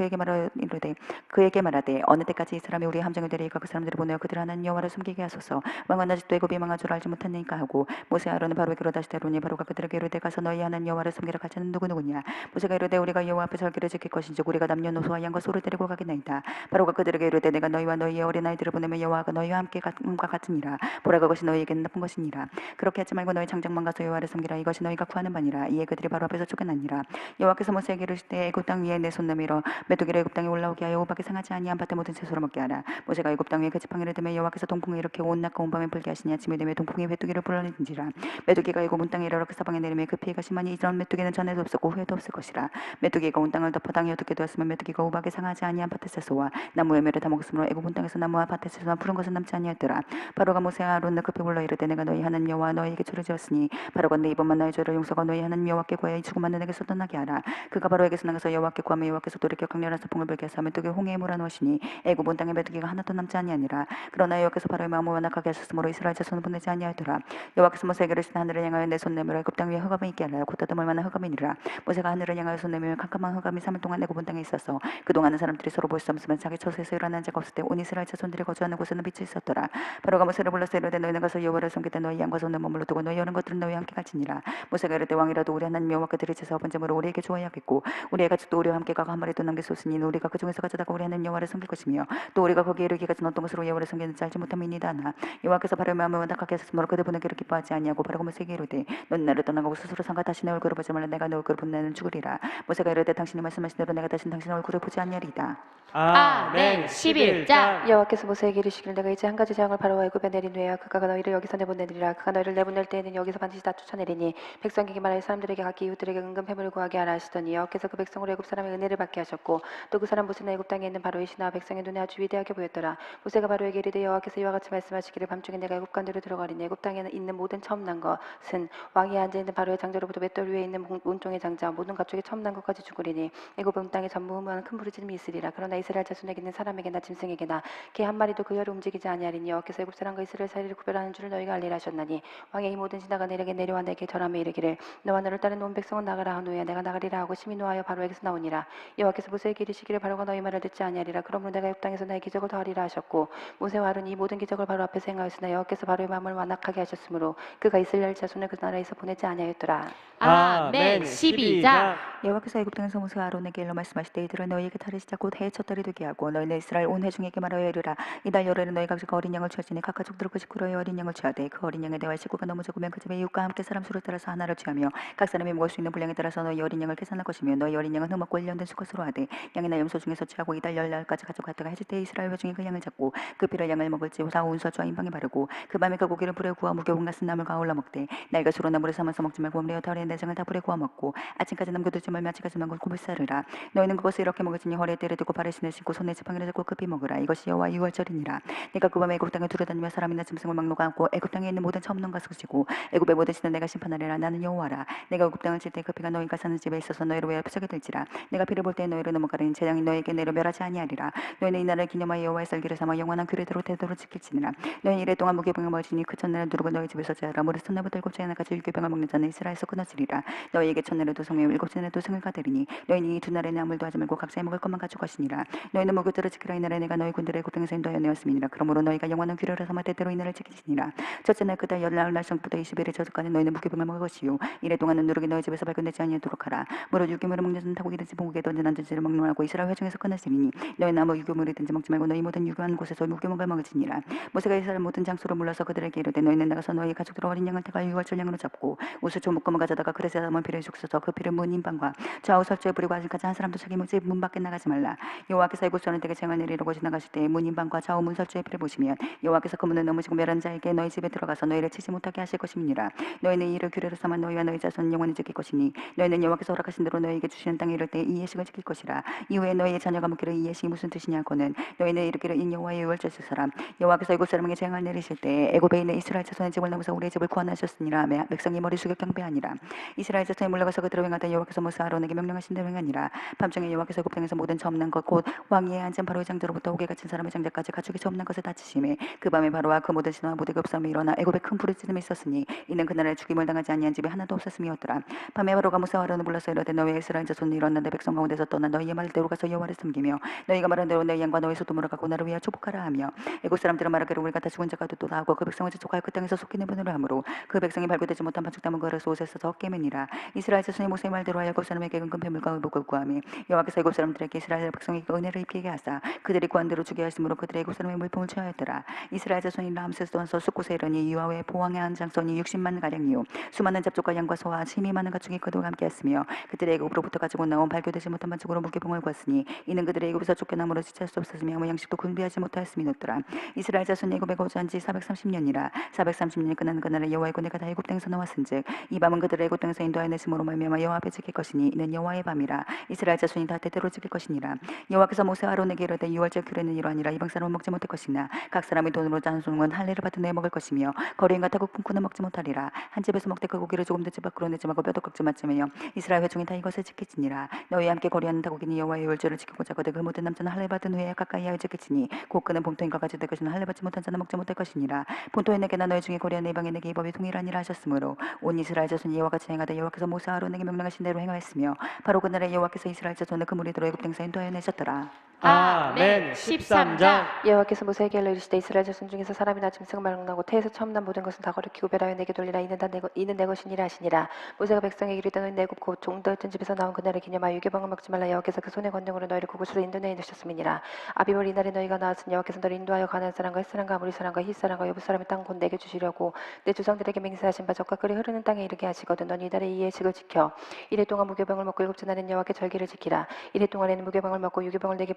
그에게 말하되 어느 때까지 이 사람이 우리의 함정을 데리고 그 사람들을 보내어 그들 하나님 여호와를 숨기게 하소서. 왕은 아직도 애굽이 망한 줄 알지 못했느니까 하고 모세 아론은 바로에게로 다시 데려오니 바로가 그들에게 이르되 가서 너희 하나님 여호와를 섬기러 갈 자는 누구냐. 모세가 이르되 우리가 여호와 앞에 절기를 지킬 것인즉 우리가 남녀노소와 양과 소를 데리고 가겠나이다. 바로가 그들에게 이르되 내가 너희와 너희의 어린아이들을 보내면 여호와가 너희와 함께 함과 같으니라. 보라 그것이 너희에게는 나쁜 것이니라. 그렇게 하지 말고 너희 장정만 가서 여호와를 섬기라. 이것이 너희가 구하는 바니라. 이에 그들이 바로 앞에서 쫓겨나니라. 여호와께서 모세에게 이르시되 애굽 땅 위에 내 손 내밀어 메뚜기를 애굽 땅에 올라오게 하여 우박이 상하지 아니한 밭의 모든 채소를 먹게 하라. 모세가 애굽 땅 위에 그 지팡이를 들며 여호와께서 동풍을 일으켜 온 낮과 온 밤에 불게 하시니 아침이 되며 동풍이 메뚜기를 불러내는지라. 메뚜기가 애굽 온 땅에 이르러 그 사방에 내리며 그 피해가 심하니 이런 메뚜기는 전에도 없었고 후에도 없을 것이라. 메뚜기가 온 땅을 덮어 땅이 어둡게 되었으면 메뚜기가 우박이 상하지 아니한 밭의 채소와 나무 열매를 다 먹었으므로 애굽 온 땅에서 나무와 밭의 채소와 푸른 것은 남지 아니하였더라. 바로가 모세와 아론을 급히 불러 이르되 내가 너희 하나님 여호와 너희에게 죄를 지었으니 바로가 내 이번만 나의 죄를 용서하고 너희 하나님 여호와께 구하여 이 죽음만 내게서 떠나게 하라. 그가 바로에게서 나가서 여호와께 구하며 여호와께서 돌이켜 강렬한 서풍을 불게 하사 메뚜기 홍해에 몰아넣으시니 애굽 온 땅에 메뚜기가 하나도 남지 아니하니라. 그러나 여호와께서 바로의 마음을 완악하게 하셨으므로 이스라엘 자손을 보내지 아니하였더라. 여호와께서 모세에게 이르시되 하늘을 향하여 내 손 내밀어 애굽 땅 위에 흑암이 있게 하라. 곧 더듬을 만한 흑암이니라. 모세가 하늘을 향하여 손 내밀며 캄캄한 흑암이 3일 동안 애굽 온 땅에 있었어. 그동안은 사람들이 서로 볼 수 없으면 자기 처소에서 일어난 자가 없을 때 온 이스라엘 자손들이 거주하는 곳에는 빛이 있었더라. 바로가 모세를 불러서 이르되 너희는 가서 여호와를 섬기되 너희 양과 손을 머물러 두고 너희 여러 것들은 너희와 함께 갈지니라. 모세가 이르되 왕이라도 우리 하나님 여호와께 드릴 제사 번제물을 우리에게 주어야겠고 우리의 가축도 우리와 함께 가고 한 마리도 남길 수 없으니 우리가 그 중에서 가져다가 우리 하나님 여호와를 섬길 것이며 또 우리가 거기에 이르기까지는 어떤 것으로 여호와를 섬기는지 알지 못함이니이다 하나 여호와께서 바로의 마음을 완악하게 하셨으므로 그들 보내기를 기뻐하지 아니하고 바로가 모세에게 이르되 너는 나를 떠나가고 스스로 상가 다시 내 얼굴을 보지 말라. 내가 내 얼굴을 보면 나는 죽으리라. 모세가 이르되 당신이 말씀하신 대로 내가 다시 당신의 얼굴을 보지 아니하리이다. 아멘. 11장. 여호와께서 모세에게 이르시기를 내가 이제 한 가지 재앙을 바로와 애굽에 내린 후에 그가 너희를 여기서 내보내리라. 그가 너희를 내보낼 때에는 여기서 반드시 다 쫓아내리니 백성에게 말하여 사람들에게 각기 이웃들에게 은금 패물을 구하게 하라 하시더니 여호와께서 그 백성으로 애굽 사람의 은혜를 받게 하셨고 또 그 사람 모세는 애굽 땅에 있는 바로의 신하와 백성의 눈에 아주 위대하게 보였더라. 모세가 바로에게 이르되 여호와께서 이와 같이 말씀하시기를 밤중에 내가 애굽 간대로 들어가리니 애굽 땅에 있는 모든 처음 난 것은 왕이 앉아 있는 바로의 장자로부터 맷돌 위에 있는 온종의 장자 모든 가축이 처음 난 것까지 죽으리니 애굽 온 땅에 전무후무한 큰 부르짖음이 있으리라. 그러나 이스라엘 자손에게 있는 사람에게나 짐승에게나 개 한 마리도 그 혀를 움직이지 아니하리니 여호와께서 애굽 사람과 이스라엘 사이를 구별하는 줄을 너희가 알리라 하셨나니 왕의 이 모든 지나가 내게 내려와 내게 절하며 이르기를 너와 너를 따른 온 백성은 나가라 한 후에 내가 나가리라 하고 심히 노하여 바로에게서 나오니라. 여호와께서 모세에게 이르시기를 바로가 너희 말을 듣지 아니하리라. 그러므로 내가 역 땅에서 나의 기적을 더하리라 하셨고 모세와 아론이 이 모든 기적을 바로 앞에서 행하였으나 여호와께서 바로의 마음을 완악하게 하셨으므로 그가 이스라엘 자손을 그 나라에서 보내지 아니하였더라. 아멘. 12장. 여호와께서 애굽 땅에서 모세와 아론에게 일러 말씀하시되 이들은 너희에게 달이 시작 곧 해의 첫 달이 되게 하고 너희는 이스라엘 온 회중에게 말하여 이르라. 이달 열흘은 너희가 그 어린 양을 취하지니 각 가족들은 그 식구로의 어린 양을 취하되 그 어린 양에 대하여 식구가 너무 적으면 그 집의 이웃과 함께 사람 수를 따라서 하나를 취하며 각 사람이 먹을 수 있는 분량에 따라서 너희 어린 양을 계산할 것이며 너희 어린 양은 흠없고 1년 된 수컷으로 하되 양이나 염소 중에서 취하고 이달 열날까지 가져갔다가 해질 때 이스라엘 회중이 그 양을 잡고 그 피를 양을 먹을지 사 온수와 인방에 바르고 그 밤에 그 고기를 불에 구워 무교봉 같은 나물과 어울러 먹되 날과 수로 나물에 삼아서 먹지 말고 오므려 달의 내장을 다 불에 구워 먹고 아침까지 남겨두지 말며 아침까지만 곱을 싸르라. 너희는 그것을 이렇게 먹을지니 허리에 띠를 두고 발에 신을 신고 손에 지팡이를 잡고 급히 먹으라. 이것이 여호와 유월절이니라. 내가 그 밤에 애굽 땅에 두루다니며 사람이나 짐승을 막노가 않고 애굽 땅에 있는 모든 처음 넘가 섯이고 애굽의 모든 신은 내가 심판하리라. 나는 여호와라. 내가 애굽 땅을 칠 때 그 피가 너희가 사는 집에 있어서 너희를 위하여 표적이 될지라. 내가 피를 볼 때 너희를 넘어가리니 재앙이 너희에게 내려 멸하지 아니하리라. 너희는 이 날을 기념하여 여호와의 썰기를 삼아 영원한 규례대로 대도로 지킬지니라. 너희 이래 동안 무교병을 먹으니 그 첫날을 누르고 너희 집에서 자라. 무릇 첫날부터 일곱째 날까지 유교병을 먹는 자는 이스라엘에서 끊어지리라. 너희에게 첫날에도 성며 일곱째 날에도 승을 가되리니 너희는 이 두 날에는 아무도 하지 말고 각자의 먹을 것만 가지고 가시니라. 너희는 무교대로 지키라. 이 날에 내가 너희 군대를 애굽에서 인도하여 내었음이니라. 그러므로 너희가 영원한 규례를 삼아 때때로 이 날을 지키시니라. 첫째 날 그달 열날 날성부터 20일의 저녁까지 너희는 무교병을 먹을 것이요 이래 동안은 누룩이 너희 집에서 발견되지 아니하도록 하라. 무릇 유교물을 먹는 자는 타고기든지 봉고기든지 난든지를 먹노라고 이스라엘 회중에서 끊어지리니 너희는 아무 유교물이든지 먹지 말고 너희 모든 유교한 곳에서 무교물을 먹을지니라. 모세가 이스라엘 모든 장소로 물러서 그들에게 이르되 너희는 나가서 너희 가족들 어린 양을 태가 유월절 양으로 잡고 우수초 묶음을 가져다가 그릇에 담은 피를 죽서서 그 피를 문 인방과 좌우 설주에 뿌리고 아직까지 한 사람도 자기 집 문 밖에 나가지 말라. 여호와께서 애굽 사람들에게 재앙을 내리려고 지나가실 때 문 인방과 좌우 문 설주의 피를 보시면 여호와께서 그 문을 넘으시고 멸한 자에게 너희 집에 들어가서 너희를 치지 못하게 하실 것임이니라. 너희는 이를 규례로 삼아 너희와 너희 자손 영원히 지킬 것이니 너희는 여호와께서 허락하신 대로 너희에게 주시는 땅에 이를 때 이 예식을 지킬 것이라. 이후에 너희의 자녀가 묻기를 이 예식이 무슨 뜻이냐고는 너희는 이르기를 인 여호와의 유월절 사람 여호와께서 애굽 사람에게 재앙을 내리실 때 애굽에 있는 이스라엘 자손의 집을 넘어서 우리의 집을 구원하셨으니라 하며 백성이 머리 숙여 경배하니라. 이스라엘 자손이 물러가서 그들을 행하다 여호와께서 모세 아론에게 명령하신 대로 행하니라. 밤중에 여호와께서 애굽 땅에서 모든 처음 난 것 곧 왕위에 앉은 바로의 장자로부터 옥에 갇힌 사람의 장자까지 가축이 처음 난 것을 다치심에 그 밤에 바로와 그 모든 신하와 모든 급사함이 일어나 애굽에 큰 부르짖음이 있었으니 이는 그날에 죽임을 당하지 아니한 집이 하나도 없었음이었더라. 밤에 바로가 모세와 아론을 불러서 이르되 너희 이스라엘 자손이 일어나 내 백성 가운데서 떠나 너희의 말대로 가서 여호와를 섬기며 너희가 말한 대로 내 양과 너희 소돔으로 가고 나를 위하여 축복하라 하며 애굽 사람들은 말하기를 우리가 다 죽은 자가 되도다 하고 그 백성을 지촉하여 그 땅에서 속히는 분으로 하므로 그 백성이 발굴되지 못한 반죽 담은 그릇을 옷에서 적게 매니라. 이스라엘 자손이 모세의 말대로 하여 애굽 사람에게 은금 배물과 의복을 구하며 여호와께서 애굽 사람들에게 이스라엘 백성에게 은혜를 입히게 하사 그들이 구한 대로 주게 하심으로 그들의 애굽 사람의 물품을 취하였더라. 이스라엘 자손이 람세스 원서 숫곳에 이르니 이와 외 보왕의 한 장손이 60만 가량이요 수많은 잡족과 양과 소와 심히 많은 가축이 그들과 함께했으며 그들의 애굽으로부터 가지고 나온 발교되지 못한 반죽으로 무교병을 구했으니 이는 그들의 애굽에서 쫓겨남으로 지체할 수 없었으며 아무 양식도 군비하지 못하였음이었더라. 이스라엘 자손이 애굽에 거주한 지 430년이라 430년이 끝나는 그날에 여호와의 군대가 다 애굽 땅에서 나왔은즉 이 밤은 그들의 애굽 땅에서 인도하여 내심으로 말미암아 여호와 앞에 지킬 것이니 이는 여호와의 밤이라. 이스라엘 자손이 다 때때로 지킬 것이니라. 여호와께서 모세와 아론에게 이르되 유월절 규례는 이러하니라. 이방 사람은 먹지 못할 것이나 각 사람이 돈으로 잔송은 할례를 받은 후에 먹을 것이며 거리인과 타국 품꾼은 먹지 못하리라. 한 집에서 먹되 그 고기를 조금 더 집 밖으로 내지 말고 뼈도 꺾지 마치며 이스라엘 회중이 다 이것을 지킬지니라. 너희와 함께 거리하는 타국인이 여호와의 유월절을 지키고자 거되 그 모든 남자는 할례 받은 후에 가까이하여 지킬지니 곧 그는 본토인과 같이 될 것이나 할례 받지 못한 자는 먹지 못할 것이니라. 본토인에게나 너희 중에 거리하는 이방인에게 이 법이 동일하니라 하셨으므로 온 이스라엘 자손이 이와 같이 행하되 여호와께서 모세 아론에게 명령하신 대로 행하였으며 바로 그날에 여호와께서 이스라엘 자손을 그 무리대로 애굽 땅에서 인도하여 내셨더라. 아멘. 13장. 여호와께서 모세에게 이르시되 이스라엘 자손 중에서 사람이나 짐승을 말록나고 태에서 처음 난 모든 것은 다 거룩히 구별하여 내게 돌리라. 이는 내 것이니라 하시니라. 모세가 백성에게 이르되 너희 애굽 곧 종되었던 집에서 나온 그날을 기념하여 유교병을 먹지 말라. 여호와께서 그 손의 권능으로 너희를 그곳으로 인도하여 내셨음이니라. 아비볼 이날에 너희가 나왔으니 여호와께서 너를 인도하여 가나안 사람과 헷 사람과 아모리 사람과 히 사람과 여부 사람의 땅 곧 내게 주시려고 내 조상들에게 맹세하신 바 적과 끓이 흐르는 땅에 이르게 하시거든. 너는 이달에 이 예식을 지켜 이래 동안 무교병을 먹고 일곱째 날은 여호와께 절기를 지키라. 이래 동안에는 무교병을 먹고 유교병을 내게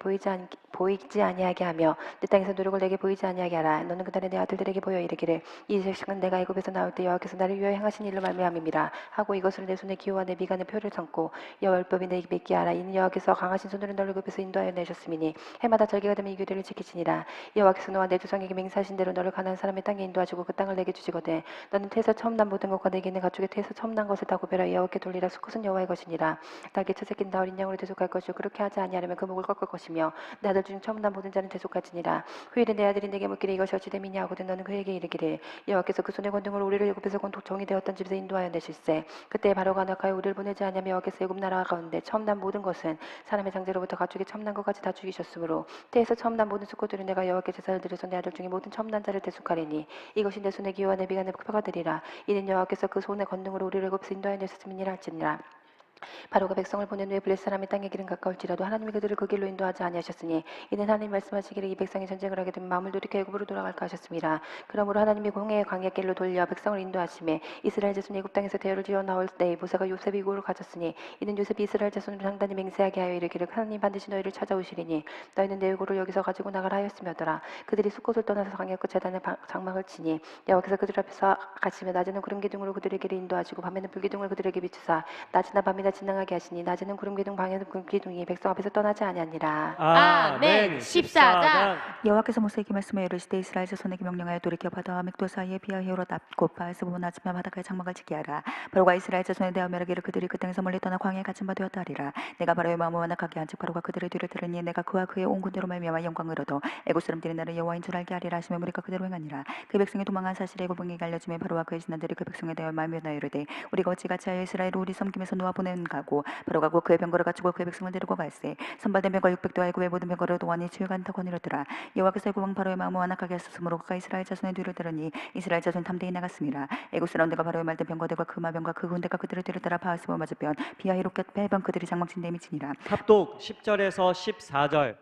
보이지 아니하게 하며 내 땅에서 누룩을 내게 보이지 아니하게 하라. 너는 그날에 내 아들들에게 보여 이르기를 이 예식은 내가 애굽에서 나올 때 여호와께서 나를 위하여 행하신 일로 말미암음이라 하고 이것을 내 손에 기호와 내 미간의 표를 삼고 여호와 율법이 내게 맺게 하라. 이는 여호와께서 강하신 손으로 너를 애굽에서 인도하여 내셨음이니 해마다 절기가 되면 이 규례를 지키시니라. 여호와께서 너와 내 조상에게 맹세하신 대로 너를 가나안 사람의 땅에 인도하시고 그 땅을 내게 주시거든. 너는 태에서 처음 난 모든 것과 내게 있는 가축의 태에서 처음 난 것을 다 구별하여 여호와께 돌리라. 수컷은 여호와의 것이니라. 닭의 첫 새끼는 다 어린 양으로 대속할 것이요 그렇게 하지 아니하려면 그 목을 꺾을 것이며 하시며 내 아들 중 처음 난 모든 자는 대속할지니라. 후일에 내 아들이 내게 묻기를 이것이 어찌 됨이냐 하거든 너는 그에게 이르기를 여호와께서 그 손의 권능으로 우리를 애굽에서 본 독종이 되었던 집에서 인도하여 내실세. 그때 바로가 낙하여 우리를 보내지 않으며 여호와께서 애굽 나라 가운데 처음 난 모든 것은 사람의 장제로부터 가축이 처음 난 것까지 다 죽이셨으므로 태에서 처음 난 모든 수고들은 내가 여호와께 제사를 드려서 내 아들 중에 모든 처음 난 자를 대속하리니 이것이 내 손의 기호와 내 비가 내 표가 되리라. 이는 여호와께서 그 손의 권능으로 우리를 애굽에서 인도하여 내셨음이니라 할지니라. 바로가 백성을 보낸 후에 블레셋 사람의 땅의 길은 가까울지라도 하나님이 그들을 그 길로 인도하지 아니하셨으니 이는 하나님 말씀하시기를 이 백성이 전쟁을 하게 되면 마음을 돌이켜 애굽으로 돌아갈까 하셨습니다. 그러므로 하나님이 공회의 광야 길로 돌려 백성을 인도하심에 이스라엘 자손이 애굽 땅에서 대열을 지어 나올 때 모세가 요셉이 이곳을 가졌으니 이는 요셉이 이스라엘 자손을 상단히 맹세하게 하여 이르기를 하나님 반드시 너희를 찾아오시리니 너희는 내 얼굴을 여기서 가지고 나가라 하였으며더라. 그들이 숫곳을 떠나서 광야 끝 재단에 장막을 치니 여호와께서 그들 앞에서 가시며 낮에는 구름 기둥으로 그들의 길을 인도하시고 밤에는 불기둥을 그들에게 비추사 낮이나 밤이나 지나가게 하시니 낮에는 구름 기둥 밤에는 불 기둥이 백성 앞에서 떠나지 아니하니라. 아멘. 14장. 여호와께서 모세에게 말씀하여 이르시되 이스라엘 자손에게 명령하여 돌이켜 바다와 맥도 사이에 비하히오로 곧 바에서 보면 아침에 바닷가에 장막을 짓게 하라. 바로가 이스라엘 자손에 대하여 멸하기를 그들이 그 땅에서 멀리 떠나 광야에 갇힌 바 되었다 하리라. 내가 바로의 마음을 완악하게 한즉 바로가 그들의 뒤를 들으니 내가 그와 그의 온 군대로 말미암아 영광을 얻어 애굽 사람들이 나를 여호와인 줄 알게 하리라 하시며 우리가 그대로 행하니라. 그 백성이 도망한 사실에 애굽 왕에게 알려지며 바로와 그의 신하들이 그 백성에 대하여 말미암아 이르되 우리가 어찌 같이 하여 이스라엘을 우리 섬김에서 놓아 보낸 가고 바로가 곧 그의 병거를 갖추고 그의 백성을 데리고 갈세. 선발된 병거 600도와 애굽의 모든 병거를 도하니 주여간다고 이르더라. 여호와께서 애굽 왕 바로의 마음을 완악하게 하셨으므로 그가 이스라엘 자손의 뒤를 들으니 이스라엘 자손 탐대히 나갔습니다. 애굽 사람들과 바로의 말든 병거들과 그 마병과 그 군대가 그들을 뒤를 따라 바하스바 맞은편 비하히로 끝 해변 그들이 장막친 데 미치니라. 합독 10절에서 14절.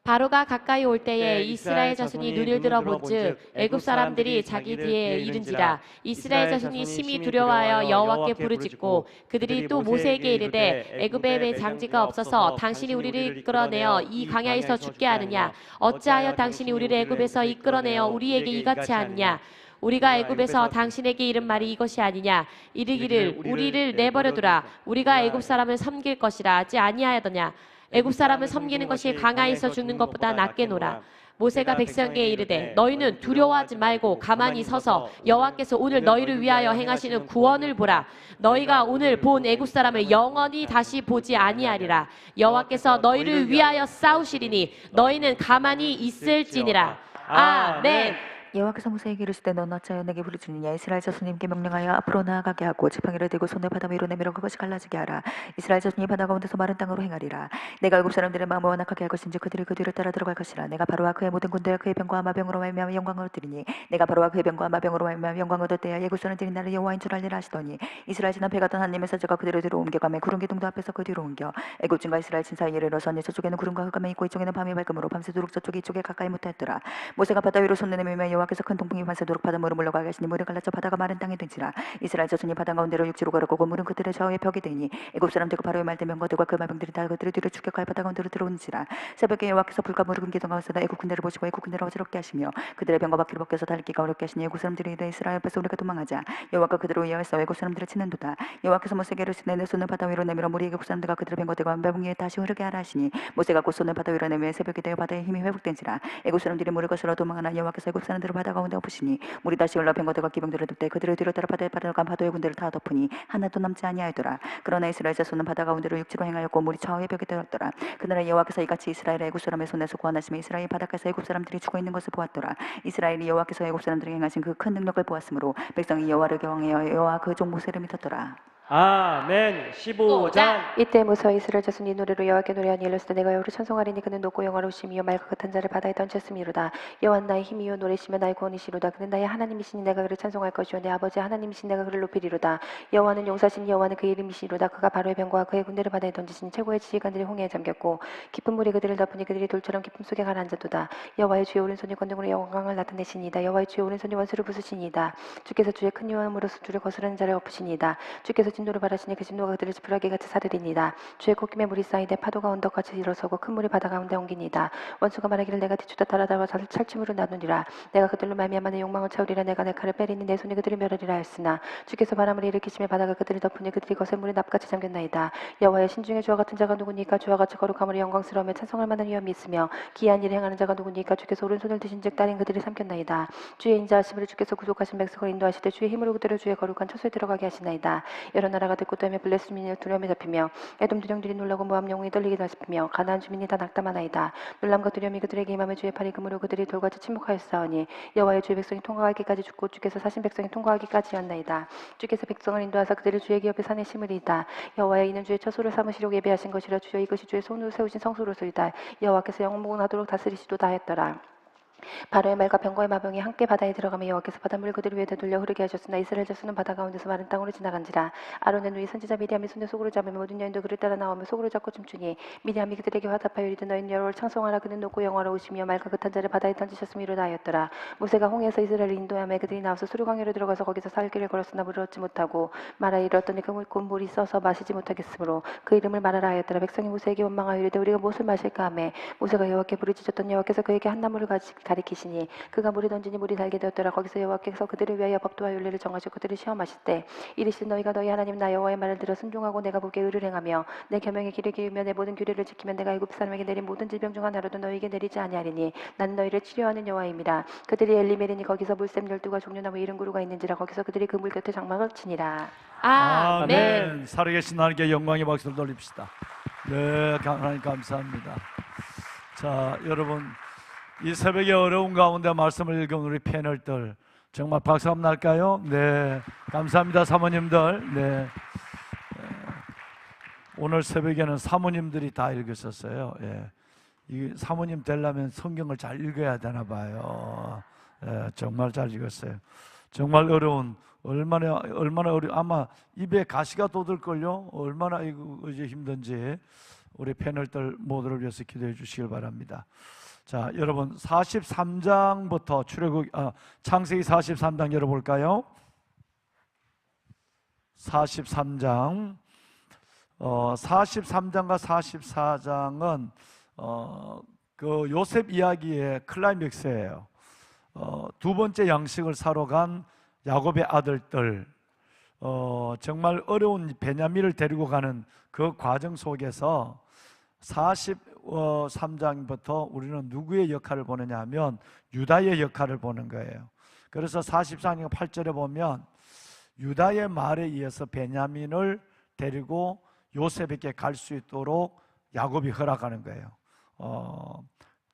바로가 가까이 올 때에 때 이스라엘 자손이 눈을 들어본즉 애굽 사람들이 자기 뒤에 이른지라. 이스라엘 자손이 심히 두려워하여 여호와께 부르짖고 그들이 또 모세에게 이르되 애굽에 장지가 없어서 당신이 우리를 이끌어내어 이 광야에서 죽게 하느냐. 어찌하여 당신이 우리를 애굽에서 이끌어내어 우리에게 이같이 하느냐. 우리가 애굽에서 당신에게 이른 말이 이것이 아니냐. 이르기를 우리를 내버려두라. 우리가 애굽 사람을 섬길 것이라 하지 아니하였더냐. 애굽 사람을 섬기는 것이 광야에서 죽는 것보다 낫게노라. 모세가 백성에게 이르되 너희는 두려워하지 말고 가만히 서서 여호와께서 오늘 너희를 위하여 행하시는 구원을 보라. 너희가 오늘 본 애굽 사람을 영원히 다시 보지 아니하리라. 여호와께서 너희를 위하여 싸우시리니 너희는 가만히 있을지니라. 아멘. 여호와께서 모세에게 이르시되 너는 어찌하여 내게 부르짖느냐. 이스라엘 자손님께 명령하여 앞으로 나아가게 하고 지팡이를 들고 손을 바다 위로 내밀어 그것이 갈라지게 하라. 이스라엘 자손이 바다 가운데서 마른 땅으로 행하리라. 내가 애굽 사람들의 마음을 완악하게 할 것인지 그들이 그 뒤를 따라 들어갈 것이라. 내가 바로와 그의 모든 군대와 그의 병과 마병으로 말미암아 영광을 얻으리니 내가 바로와 그의 병과 마병으로 말미암아 영광을 얻을 때야 애굽 사람들이 나를 여호와인 줄 알리라 하시더니 이스라엘 지난 배가던 하나님의 사자가 그들을 뒤로 옮겨가며 구름 기둥도 앞에서 그 뒤로 옮겨 애굽 진과 이스라엘 진 사이에 이르러서니 저쪽에는 구름과 흑암이 있고 이쪽에는 밤이 밝음으로 밤새도록 저쪽이 이쪽에 가까이 못하였더라. 모세가 바다 위로 손을 내밀며 여호와께서 큰 동풍이 밤새도록 바다 물을 물러가게 하시니 물을 갈라져 바다가 마른 땅이 된지라. 이스라엘 자손이 바다 가운데로 육지로 걸어가고 물은 그들의 좌우에 벽이 되니 애굽 사람들과 바로의 말된 명거들과 그 마병들이 다 그들의 뒤를 추격하여 바다 가운데로 들어오는지라. 새벽에 여호와께서 불과 물을 금기둥 가운데다 애굽 군대를 보시고 애굽 군대를 어지럽게 하시며 그들의 병거 바퀴를 벗겨서 달리기가 어렵게 하시니 애굽 사람들이 이르되 이스라엘 앞에서 우리가 도망하자. 여호와가 그들을 위하여서 애굽 사람들을 치는도다. 여호와께서 모세에게 이르시되 내 손을 바다 위로 내밀어 물이 애굽 사람들과 그들의 병거들과 마병 위에 다시 흐르게 하라 하시니 모세가 곧 손을 바다 위로 내밀어 새벽이 되어 바다의 힘이 회복된지라. 애굽 사람들이 물을 거스러 도망하나 여호와께서 애굽 사람들을 바다 가운데 엎으시니 물이 다시 흘러 병거들과 기병들을 덮되 그들을 뒤로 따라 바다에 빠져간 바다의 군대를 다 덮으니 하나도 남지 아니하였더라. 그러나 이스라엘 자손은 바다 가운데로 육지로 행하였고 물이 좌우의 벽에 되었더라. 그날에 여호와께서 이같이 이스라엘의 애굽 사람의 손에서 구원하시며 이스라엘 바닷가에서 애굽 사람들이 죽어 있는 것을 보았더라. 이스라엘이 여호와께서 애굽 사람들에게 행하신 그 큰 능력을 보았으므로 백성이 여호와를 경외하여 여호와 그 종 모세를 믿었더라. 아멘. 15장. 이때 모세와 이스라엘 자손이 노래로 여호와께 노래하니 이르시되 내가 여호와를 찬송하리니 그는 높고 영화로우시며 말 같은 자를 바다에 던졌음이로다. 여호와는 나의 힘이요 노래시며 나의 구원이시로다. 그는 나의 하나님이시니 내가 그를 찬송할 것이요 내 아버지 하나님이신 내가 그를 높이리로다. 여호와는 용사신 여호와는 그의 이름이시로다. 그가 바로의 병과 그의 군대를 바다에 던지시니 최고의 지휘관들이 홍해에 잠겼고 깊은 물이 그들을 덮으니 그들이 돌처럼 깊음 속에 가라앉았도다. 여호와의 주의 오른손이 권능으로 영광을 나타내시니이다. 여호와의 주의 오른손이 원수를 부수시니이다. 주께서 주의 큰 유함으로서 주를 거스르는 자를 엎으시니이다. 주께서 진노를 바라시니 그 진노가 그들을 지푸라기 같이 사르리니이다. 주의 콧김에 물이 쌓이되 파도가 언덕같이 일어서고 큰 물이 바다 가운데 옮기니이다. 원수가 말하기를 내가 뒤쫓아 따라다와 찰침으로 나누리라. 내가 그들로 말미암아 내 욕망을 채우리라. 내가 내 칼을 빼리니 내 손이 그들을 멸하리라 하였으나 주께서 바람을 일으키시며 바다가 그들을 덮으니 그들이 거센 물에 납같이 잠겼나이다. 여호와의 신중에 주와 같은 자가 누구니까. 주와 같이 거룩함으로 영광스러움에 찬송할 만한 위엄이 있으며 기이한 일을 행하는 자가 누구니까. 주께서 오른손을 드신즉 딸인 그들이 삼켰나이다. 주의 인자하심으로 주께서 구속하신 백성을 인도하시되 주의 힘으로 그들을 주의 거룩한 처소에 들어가게 하시나이다. 여러 여러 나라가 듣고 떠며 블레스민이 두려움에 잡히며 에돔 두령들이 놀라고 모압 영웅이 떨리게 하십히며 가나안 주민이 다 낙담하나이다. 놀람과 두려움이 그들에게 임하며 주의 팔이 그물로 그들이 돌같이 침묵하였사오니 여호와의 주의 백성이 통과하기까지 죽고 주께서 사신 백성이 통과하기까지였나이다. 주께서 백성을 인도하사 그들을 주의 기업에 산에 심으리이다. 여호와의 이는 주의 처소를 삼으시려고 예배하신 것이라. 주여 이것이 주의 손으로 세우신 성소로소이다. 여호와께서 영원무궁하도록 다스리시도다 했더라. 바로의 말과 병거의 마병이 함께 바다에 들어가며 여호와께서 바닷물을 그들 위에 되돌려 흐르게 하셨으나 이스라엘 자손은 바다 가운데서 마른 땅으로 지나간지라. 아론의 누이 선지자 미디암이 손에 속으로 잡으며 모든 여인도 그를 따라 나오며 속으로 잡고 춤추니 미디암이 그들에게 화답하여 이르되 너희는 여호와를 창송하라. 그는 높고 영화로우시며 말과 그 자를 바다에 던지셨음이로다 하였더라. 모세가 홍해에서 이스라엘을 인도하며 그들이 나와서 수르강으로 들어가서 거기서 살 길을 걸었으나 물을 얻지 못하고 마라 이르렀더니 그 물이 써서 마시지 못하겠으므로 그 이름을 마라라 하였더라. 백성이 모세에게 원망하여 이르되 우리가 무엇을 마실까 하매 모세가 여호와께 부르짖었더니 여호와께서 그에게 한 나무를 가리키시니 그가 물에 던지니 물이 달게 되었더라. 거기서 여호와께서 그들을 위하여 법도와 율례를 정하시고 그들을 시험하실 때 이르시되 너희가 너희 하나님 나 여호와의 말을 들어 순종하고 내가 보기에 의를 행하며 내 계명의 길을 기우며 내 모든 규례를 지키면 내가 애굽 사람에게 내린 모든 질병 중 하나로도 너희에게 내리지 아니하리니 나는 너희를 치료하는 여호와임이라. 그들이 엘리멜이니 거기서 물샘 12과 종려나무 70그루가 있는지라. 거기서 그들이 그 물 곁에 장막을 치니라. 아멘. 살아계신 하나님께 영광의 박수를 돌립시다. 네, 하나님 감사합니다. 자, 여러분 이 새벽에 어려운 가운데 말씀을 읽은 우리 패널들 정말 박수 한번 날까요? 네, 감사합니다 사모님들. 네, 오늘 새벽에는 사모님들이 다 읽으셨어요. 예. 이 사모님 되려면 성경을 잘 읽어야 되나 봐요. 예, 정말 잘 읽었어요. 정말 어려운, 얼마나 아마 입에 가시가 돋을걸요. 얼마나 이거 힘든지 우리 패널들 모두를 위해서 기도해 주시길 바랍니다. 자, 여러분 43장부터 창세기 43장 열어볼까요? 43장 43장과 44장은 그 요셉 이야기의 클라이맥스예요. 두 번째 양식을 사러 간 야곱의 아들들, 정말 어려운 베냐민을 데리고 가는 그 과정 속에서 43장부터 우리는 누구의 역할을 보느냐 하면 유다의 역할을 보는 거예요. 그래서 44장 8절에 보면 유다의 말에 의해서 베냐민을 데리고 요셉에게 갈 수 있도록 야곱이 허락하는 거예요.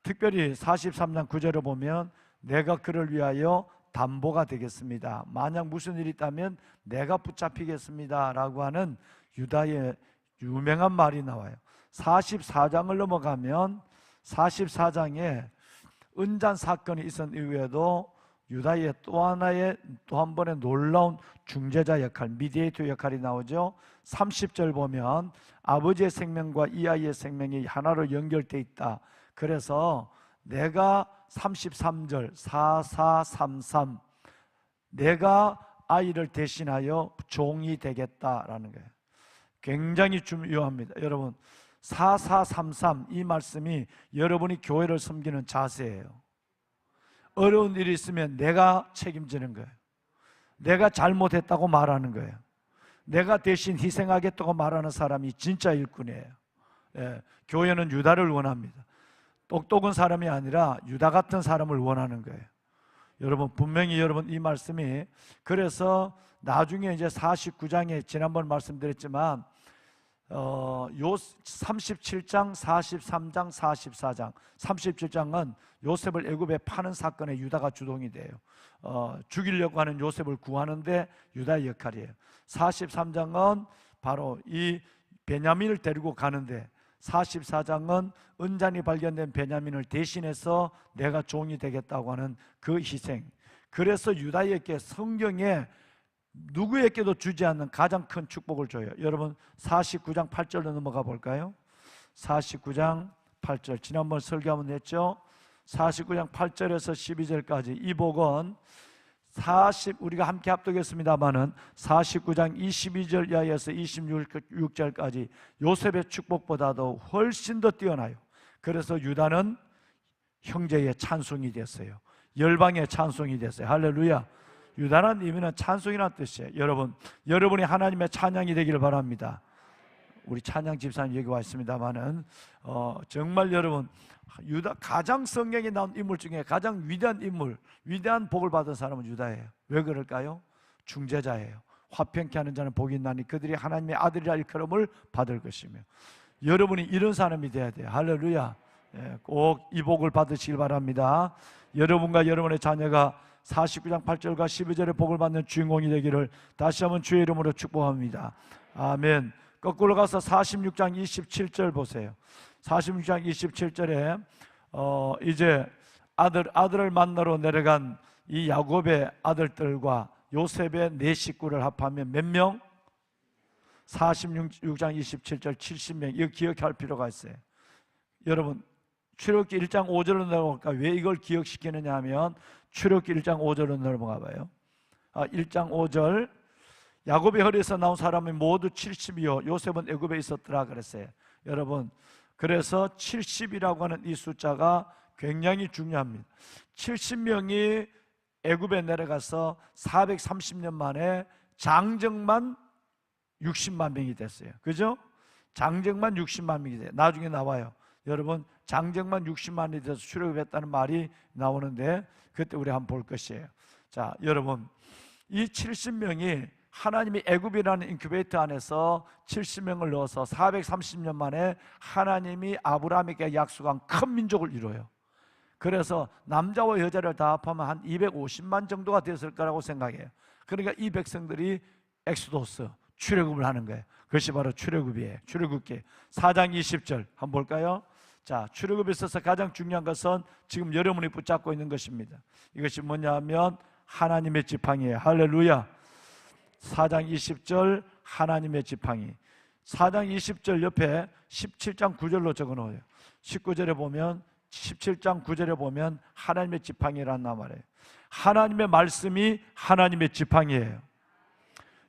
특별히 43장 9절에 보면 내가 그를 위하여 담보가 되겠습니다. 만약 무슨 일이 있다면 내가 붙잡히겠습니다 라고 하는 유다의 유명한 말이 나와요. 44장을 넘어가면 44장에 은잔 사건이 있은 이후에도 유다의 또 한 번의 놀라운 중재자 역할, 미디에이터 역할이 나오죠. 30절 보면 아버지의 생명과 이 아이의 생명이 하나로 연결되어 있다. 그래서 내가 33절 4433 내가 아이를 대신하여 종이 되겠다라는 거예요. 굉장히 중요합니다. 여러분 4433 이 말씀이 여러분이 교회를 섬기는 자세예요. 어려운 일이 있으면 내가 책임지는 거예요. 내가 잘못했다고 말하는 거예요. 내가 대신 희생하겠다고 말하는 사람이 진짜 일꾼이에요. 예, 교회는 유다를 원합니다. 똑똑한 사람이 아니라 유다 같은 사람을 원하는 거예요. 여러분 분명히 여러분 이 말씀이 그래서 나중에 이제 49장에 지난번 말씀드렸지만 요 37장, 43장, 44장 37장은 요셉을 애굽에 파는 사건에 유다가 주동이 돼요. 죽이려고 하는 요셉을 구하는데 유다의 역할이에요. 43장은 바로 이 베냐민을 데리고 가는데 44장은 은잔이 발견된 베냐민을 대신해서 내가 종이 되겠다고 하는 그 희생. 그래서 유다에게 성경에 누구에게도 주지 않는 가장 큰 축복을 줘요. 여러분 49장 8절로 넘어가 볼까요? 49장 8절 지난번 설교 한번 했죠. 49장 8절에서 12절까지 이 복은 우리가 함께 합독했습니다마는 49장 22절 이하에서 26절까지 요셉의 축복보다도 훨씬 더 뛰어나요. 그래서 유다는 형제의 찬송이 됐어요. 열방의 찬송이 됐어요. 할렐루야. 유다라는 의미는 찬송이라는 뜻이에요. 여러분이 하나님의 찬양이 되기를 바랍니다. 우리 찬양 집사님 여기 와 있습니다만은 정말 여러분 유다 가장 성경에 나온 인물 중에 가장 위대한 인물, 위대한 복을 받은 사람은 유다예요. 왜 그럴까요? 중재자예요. 화평케 하는 자는 복이 있나니 그들이 하나님의 아들이라 일컬음을 받을 것이며. 여러분이 이런 사람이 돼야 돼요. 할렐루야. 꼭 이 복을 받으시길 바랍니다. 여러분과 여러분의 자녀가 49장 8절과 12절의 복을 받는 주인공이 되기를 다시 한번 주의 이름으로 축복합니다. 아멘. 거꾸로 가서 46장 27절 보세요. 46장 27절에 이제 아들을 만나러 내려간 이 야곱의 아들들과 요셉의 네 식구를 합하면 몇 명? 46장 27절 70명. 이거 기억할 필요가 있어요. 여러분 출애굽기 1장 5절로 넘어갈까? 왜 이걸 기억시키느냐 하면 출애굽기 1장 5절로 넘어가 봐요. 1장 5절 야곱의 허리에서 나온 사람이 모두 70이요 요셉은 애굽에 있었더라 그랬어요. 여러분 그래서 70이라고 하는 이 숫자가 굉장히 중요합니다. 70명이 애굽에 내려가서 430년 만에 장정만 60만 명이 됐어요. 그죠? 장정만 60만 명이 돼요. 나중에 나와요. 여러분 장정만 60만이 돼서 출애굽했다는 말이 나오는데 그때 우리 한번 볼 것이에요. 자, 여러분 이 70명이 하나님이 애굽이라는 인큐베이터 안에서 70명을 넣어서 430년 만에 하나님이 아브라함에게 약속한 큰 민족을 이뤄요. 그래서 남자와 여자를 다 합하면 한 250만 정도가 됐을 거라고 생각해요. 그러니까 이 백성들이 엑소도스 출애굽을 하는 거예요. 그것이 바로 출애굽이에요. 출애굽기 4장 20절 한번 볼까요? 자, 출애굽에 있어서 가장 중요한 것은 지금 여러분이 붙잡고 있는 것입니다. 이것이 뭐냐 하면 하나님의 지팡이에요. 할렐루야. 4장 20절 하나님의 지팡이. 4장 20절 옆에 17장 9절로 적어놓아요. 19절에 보면 17장 9절에 보면 하나님의 지팡이라는 말이에요. 하나님의 말씀이 하나님의 지팡이에요.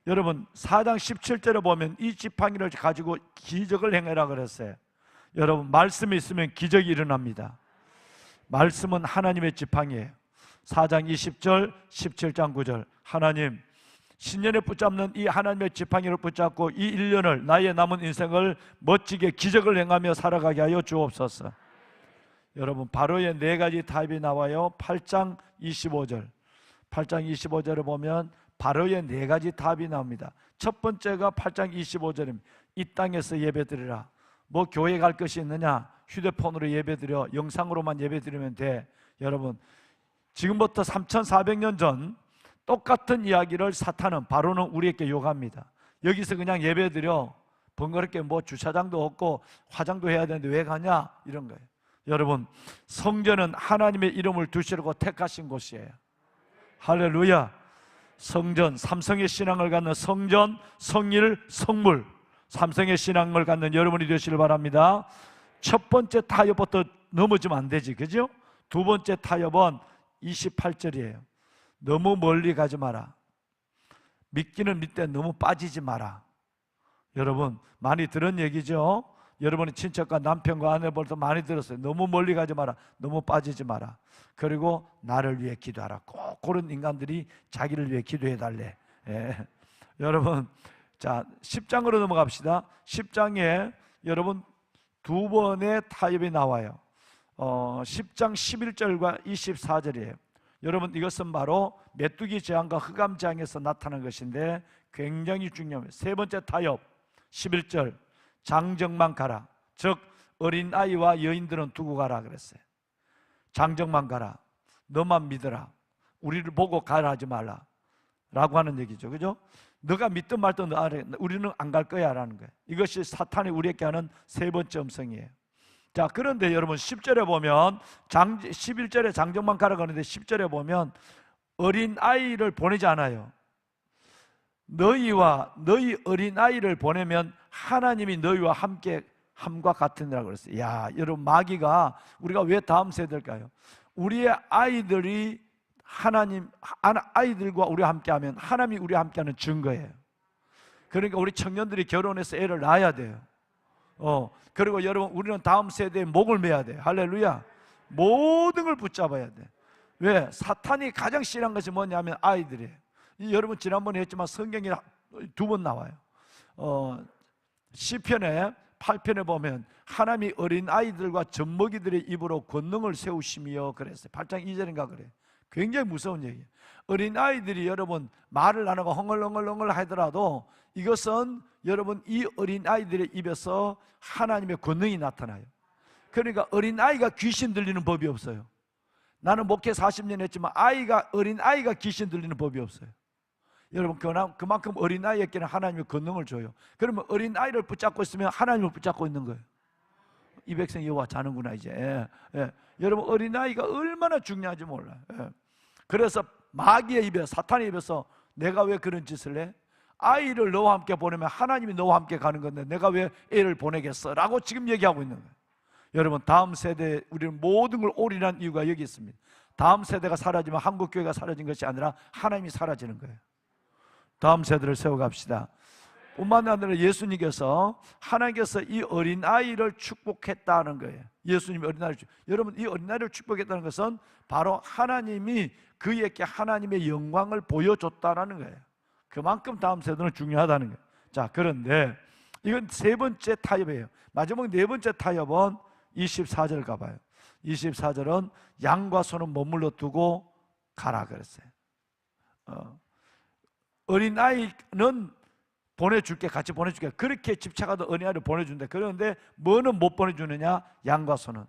여러분 4장 17절에 보면 이 지팡이를 가지고 기적을 행해라 그랬어요. 여러분 말씀이 있으면 기적이 일어납니다. 말씀은 하나님의 지팡이에요. 4장 20절 17장 9절 하나님 신년에 붙잡는 이 하나님의 지팡이를 붙잡고 이 1년을 나의 남은 인생을 멋지게 기적을 행하며 살아가게 하여 주옵소서. 여러분 바로의 네 가지 타입이 나와요. 8장 25절 8장 25절에 보면 바로의 네 가지 답이 나옵니다. 첫 번째가 8장 25절입니다. 이 땅에서 예배드리라. 뭐 교회 갈 것이 있느냐? 휴대폰으로 예배드려 영상으로만 예배드리면 돼. 여러분 지금부터 3400년 전 똑같은 이야기를 사탄은 바로는 우리에게 요구합니다. 여기서 그냥 예배드려 번거롭게 뭐 주차장도 없고 화장도 해야 되는데 왜 가냐? 이런 거예요. 여러분 성전은 하나님의 이름을 두시려고 택하신 곳이에요. 할렐루야. 성전, 삼성의 신앙을 갖는 성전, 성일, 성물, 삼성의 신앙을 갖는 여러분이 되시길 바랍니다. 첫 번째 타협부터 넘어지면 안 되지, 그죠? 두 번째 타협은 28절이에요. 너무 멀리 가지 마라. 믿기는 믿되 너무 빠지지 마라. 여러분 많이 들은 얘기죠? 여러분의 친척과 남편과 아내들도 많이 들었어요. 너무 멀리 가지 마라. 너무 빠지지 마라. 그리고 나를 위해 기도하라. 꼭 그런 인간들이 자기를 위해 기도해 달래. 예. 여러분 자 10장으로 넘어갑시다. 10장에 여러분 두 번의 타협이 나와요. 10장 11절과 24절이에요. 여러분 이것은 바로 메뚜기 재앙과 흑암 재앙에서 나타난 것인데 굉장히 중요합니다. 세 번째 타협 11절 장정만 가라. 즉 어린아이와 여인들은 두고 가라 그랬어요. 장정만 가라. 너만 믿어라. 우리를 보고 가라 하지 말라 라고 하는 얘기죠. 그죠? 너가 믿든 말든 우리는 안 갈 거야 라는 거예요. 이것이 사탄이 우리에게 하는 세 번째 음성이에요. 자, 그런데 여러분 10절에 보면 11절에 장정만 가라 그러는데 10절에 보면 어린아이를 보내지 않아요. 너희와 너희 어린아이를 보내면 하나님이 너희와 함께 함과 같으니라 그랬어요. 야, 여러분 마귀가 우리가 왜 다음 세대일까요? 우리의 아이들이 아이들과 우리와 함께하면 하나님이 우리와 함께하는 증거예요. 그러니까 우리 청년들이 결혼해서 애를 낳아야 돼요. 그리고 여러분 우리는 다음 세대에 목을 매야 돼요. 할렐루야. 모든 걸 붙잡아야 돼. 왜? 사탄이 가장 싫어하는 것이 뭐냐면 아이들이에요. 여러분 지난번에 했지만 성경에 두 번 나와요. 시편에 8편에 보면 하나님이 어린아이들과 젖먹이들의 입으로 권능을 세우시며 그랬어요. 8장 2절인가 그래요. 굉장히 무서운 얘기예요. 어린아이들이 여러분 말을 안 하고 헝얼헝얼헝얼 하더라도 이것은 여러분 이 어린아이들의 입에서 하나님의 권능이 나타나요. 그러니까 어린아이가 귀신 들리는 법이 없어요. 나는 목회 40년 했지만 어린아이가 귀신 들리는 법이 없어요. 여러분 그만큼 어린아이에게는 하나님의 권능을 줘요. 그러면 어린아이를 붙잡고 있으면 하나님을 붙잡고 있는 거예요. 이 백성 여호와 자는구나 이제. 여러분 어린아이가 얼마나 중요한지 몰라요. 그래서 마귀의 입에 사탄의 입에서 내가 왜 그런 짓을 해? 아이를 너와 함께 보내면 하나님이 너와 함께 가는 건데 내가 왜 애를 보내겠어? 라고 지금 얘기하고 있는 거예요. 여러분 다음 세대에 우리는 모든 걸 올인한 이유가 여기 있습니다. 다음 세대가 사라지면 한국교회가 사라진 것이 아니라 하나님이 사라지는 거예요. 다음 세대를 세워갑시다. 뿐만 아니라 예수님께서 하나님께서 이 어린아이를 축복했다는 거예요. 예수님이 여러분 이 어린아이를 축복했다는 것은 바로 하나님이 그에게 하나님의 영광을 보여줬다는 거예요. 그만큼 다음 세대는 중요하다는 거예요. 자, 그런데 이건 세 번째 타협이에요. 마지막 네 번째 타협은 24절 가봐요. 24절은 양과 소는 머물러 두고 가라 그랬어요. 어린아이는 보내줄게, 같이 보내줄게. 그렇게 집착하던 어린아이를 보내준대. 그런데 뭐는 못 보내주느냐? 양과 소는.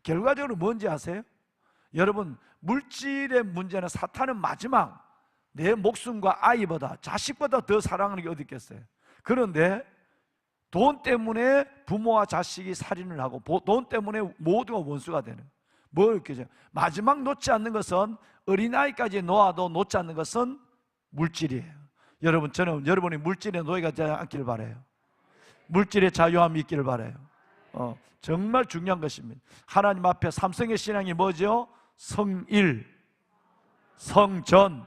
결과적으로 뭔지 아세요? 여러분 물질의 문제는 사탄은 마지막 내 목숨과 아이보다 자식보다 더 사랑하는 게 어디 있겠어요? 그런데 돈 때문에 부모와 자식이 살인을 하고 돈 때문에 모두가 원수가 되는 뭘 느껴져요? 마지막 놓지 않는 것은 어린아이까지 놓아도 놓지 않는 것은 물질이에요. 여러분 저는 여러분이 물질의 노예가 되지 않기를 바라요. 물질의 자유함이 있기를 바라요. 정말 중요한 것입니다. 하나님 앞에 삼성의 신앙이 뭐죠? 성일, 성전,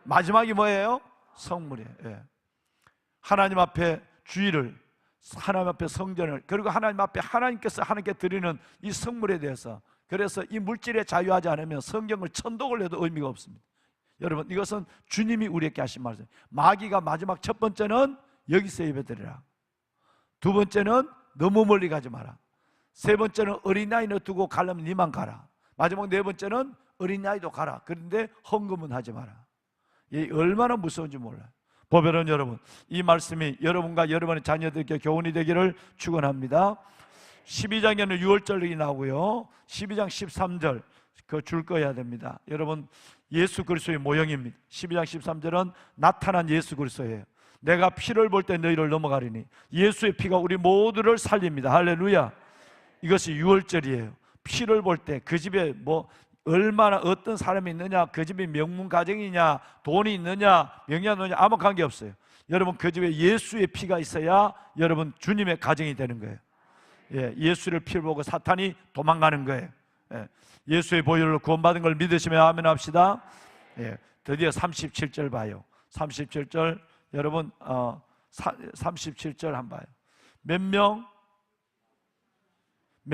마지막이 뭐예요? 성물이에요. 예. 하나님 앞에 주의를, 하나님 앞에 성전을, 그리고 하나님 앞에 하나님께서 하나님께 드리는 이 성물에 대해서, 그래서 이 물질에 자유하지 않으면 성경을 천독을 해도 의미가 없습니다. 여러분 이것은 주님이 우리에게 하신 말씀. 마귀가 마지막 첫 번째는 여기서 예배드리라. 두 번째는 너무 멀리 가지 마라. 세 번째는 어린아이를 두고 가려면 니만 가라. 마지막 네 번째는 어린아이도 가라. 그런데 헌금은 하지 마라. 이 얼마나 무서운지 몰라요. 보배로운 여러분, 이 말씀이 여러분과 여러분의 자녀들에게 교훈이 되기를 축원합니다. 12장에는 6월절이 나오고요 12장 13절 그 줄 거야 됩니다. 여러분 예수 그리스도의 모형입니다. 12장 13절은 나타난 예수 그리스도예요. 내가 피를 볼 때 너희를 넘어가리니, 예수의 피가 우리 모두를 살립니다. 할렐루야. 이것이 6월절이에요. 피를 볼 때 그 집에 얼마나 어떤 사람이 있느냐, 그 집이 명문 가정이냐, 돈이 있느냐, 명예가 있느냐 아무 관계 없어요. 여러분 그 집에 예수의 피가 있어야 여러분 주님의 가정이 되는 거예요. 예수를 피를 보고 사탄이 도망가는 거예요. 예수의 보혈로 구원받은 걸 믿으시면 아멘 합시다. 드디어 37절 봐요. 37절 여러분 37절 한번 봐요. 몇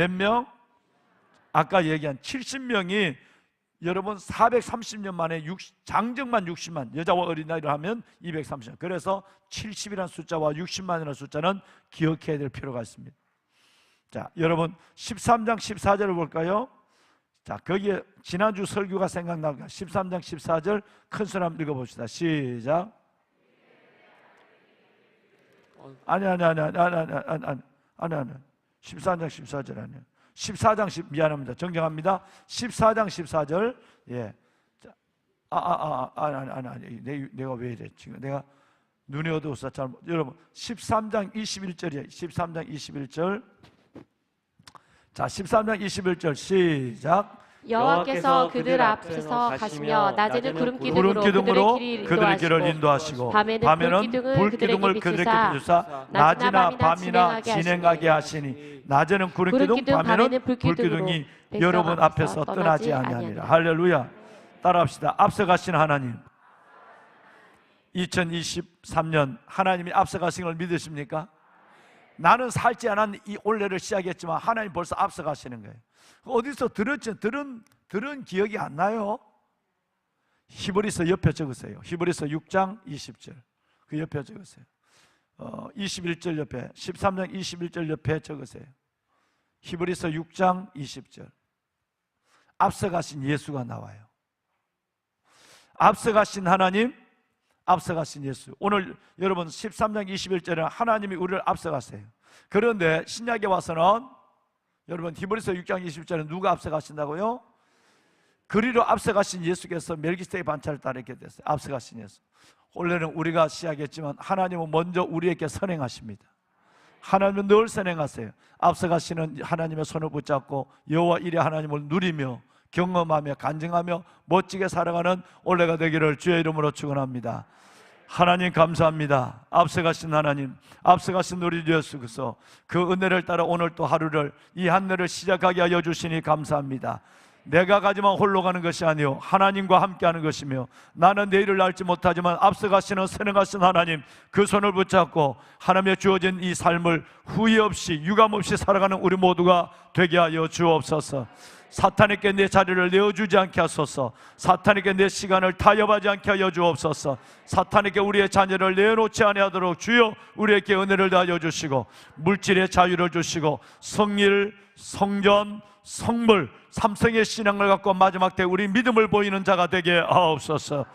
명? 아까 얘기한 70명이 여러분 430년 만에 장정만 60만, 여자와 어린아이를 하면 230명. 그래서 70이라는 숫자와 60만이라는 숫자는 기억해야 될 필요가 있습니다. 자, 여러분 13장 14절을 볼까요? 자, 거기에 지난주 설교가 생각나니까 13장 14절 큰 소리 한번 읽어봅시다. 시작. 아니 14장 14절 아니에요. 14장 10 미안합니다. 정정합니다. 14장 14절. 예. 아니. 내가 왜 이래? 지금 내가 눈이 어두워서 잘못. 여러분 13장 21절이에요. 13장 21절. 자, 13장 21절 시작. 여호와께서 그들 앞에서 가시며 낮에는 구름 기둥으로 그들의 길을 인도하시고 밤에는 불기둥을 그들에게 비추사 낮이나 밤이나 진행하게 하시니, 낮에는 구름 기둥, 밤에는 불기둥이 여러분 앞에서 떠나지 아니하니라. 할렐루야. 따라합시다. 앞서가신 하나님. 2023년 하나님이 앞서가신 걸 믿으십니까? 나는 살지 않은 이 올해를 시작했지만 하나님 벌써 앞서가시는 거예요. 어디서 들은 기억이 안 나요? 히브리서 옆에 적으세요. 히브리서 6장 20절 그 옆에 적으세요. 21절 옆에, 13장 21절 옆에 적으세요. 히브리서 6장 20절. 앞서가신 예수가 나와요. 앞서가신 하나님, 앞서가신 예수. 오늘 여러분 13장 21절에 하나님이 우리를 앞서갔어요. 그런데 신약에 와서는 여러분 히브리서 6장 20절에 누가 앞서가신다고요? 그리로 앞서가신 예수께서 멜기세덱 반차를 따르게 됐어요. 앞서가신 예수. 원래는 우리가 시작했지만 하나님은 먼저 우리에게 선행하십니다. 하나님은 늘 선행하세요. 앞서가시는 하나님의 손을 붙잡고 여호와 이레 하나님을 누리며 경험하며 간증하며 멋지게 살아가는 올해가 되기를 주의 이름으로 축원합니다. 하나님 감사합니다. 앞서가신 하나님, 앞서가신 우리 주 예수 그리스도, 그 은혜를 따라 오늘 또 하루를, 이 한 해를 시작하게 하여 주시니 감사합니다. 내가 가지만 홀로 가는 것이 아니요 하나님과 함께하는 것이며, 나는 내일을 알지 못하지만 앞서가시는 선행하신 하나님 그 손을 붙잡고 하나님의 주어진 이 삶을 후회 없이 유감 없이 살아가는 우리 모두가 되게 하여 주옵소서. 사탄에게 내 자리를 내어주지 않게 하소서. 사탄에게 내 시간을 타협하지 않게 하여 주옵소서. 사탄에게 우리의 자녀를 내놓지 아니하도록 주여 우리에게 은혜를 다하여 주시고, 물질의 자유를 주시고, 성일, 성전, 성물, 삼성의 신앙을 갖고 마지막 때 우리 믿음을 보이는 자가 되게 하옵소서.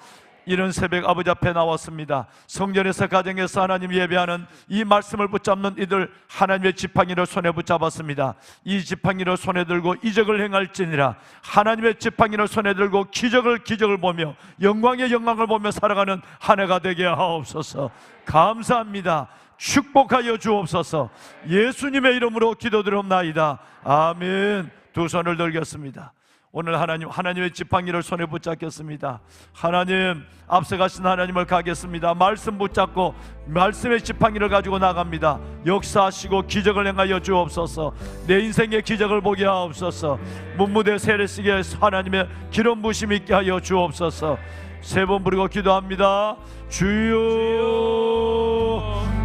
이런 새벽 아버지 앞에 나왔습니다. 성전에서 가정에서 하나님 예배하는 이 말씀을 붙잡는 이들 하나님의 지팡이를 손에 붙잡았습니다. 이 지팡이를 손에 들고 이적을 행할지니라. 하나님의 지팡이를 손에 들고 기적을 보며 영광의 영광을 보며 살아가는 한 해가 되게 하옵소서. 감사합니다. 축복하여 주옵소서. 예수님의 이름으로 기도드리옵나이다. 아멘. 두 손을 들겠습니다. 오늘 하나님의 지팡이를 손에 붙잡겠습니다. 하나님, 앞서가신 하나님을 가겠습니다. 말씀 붙잡고 말씀의 지팡이를 가지고 나갑니다. 역사하시고 기적을 행하여 주옵소서. 내 인생의 기적을 보게 하옵소서. 문무대 세례식에 하나님의 기름 부심 있게 하여 주옵소서. 세 번 부르고 기도합니다. 주여,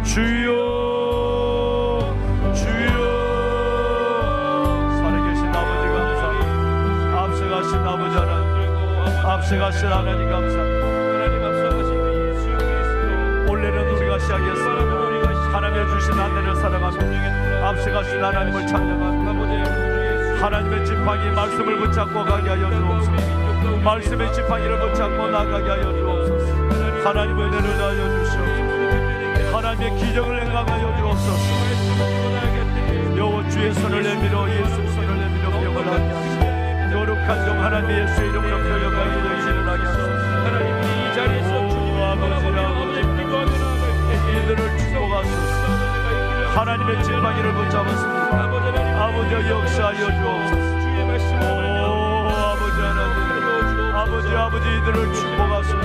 주여, 아버지 하나님, 앞서가신 하나님 감사합니다. 올해는 우리가 시작했습니다. 하나님의 주신 한 해를 살아가며 앞서가신 하나님을 찬양합니다. 하나님의 지팡이 말씀을 붙잡고 가게 하여 주옵소서. 말씀의 지팡이를 붙잡고 나가게 하여 주옵소서. 하나님의 은혜를 하여 주시옵소서. 하나님의 기적을 행하여 주옵소서. 여호와 주의 손을 내밀어 예수 손을 내밀어 병을 하게 하시고, 거룩한 종 하나님 예수 이름으로 표현과 기도를 일어나게 하소서. 하나님 이 자리에서 주님 아버지 이들을 축복하소서. 하나님의 지팡이를 붙잡았습니다. 아버지 역사하여 주옵소서. 아버지 하나님, 아버지 이들을 축복하소서.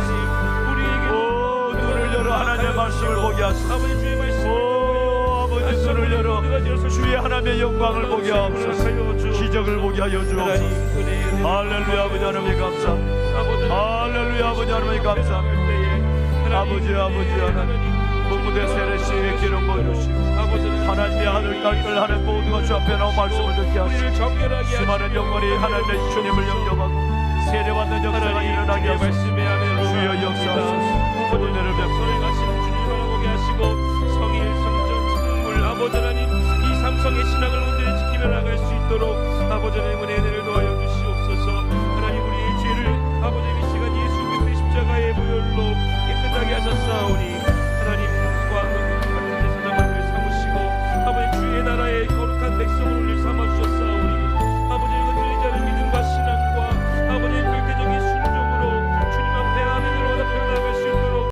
눈을 열어 하나님의 말씀을 보게 하소서. 아버지 눈을 열어 주의 하나님의 영광을 보게 하옵소서. 기적을 보게 하여 주옵소서. 할렐루야. 아버지 하나님 감사합니다. 할렐루야. 아버지 하나님 감사합니다. 아버지 하나님, 문무대 세례식에 기름 부어주시고 하나님의 하늘 땅을 하는 모두가 주 앞에 나온 말씀을 듣게 하시고, 수많은 영혼이 하나님의 주님을 영접하고 세례받는 역사가 일어나게 하소서. 주여 역사하소서.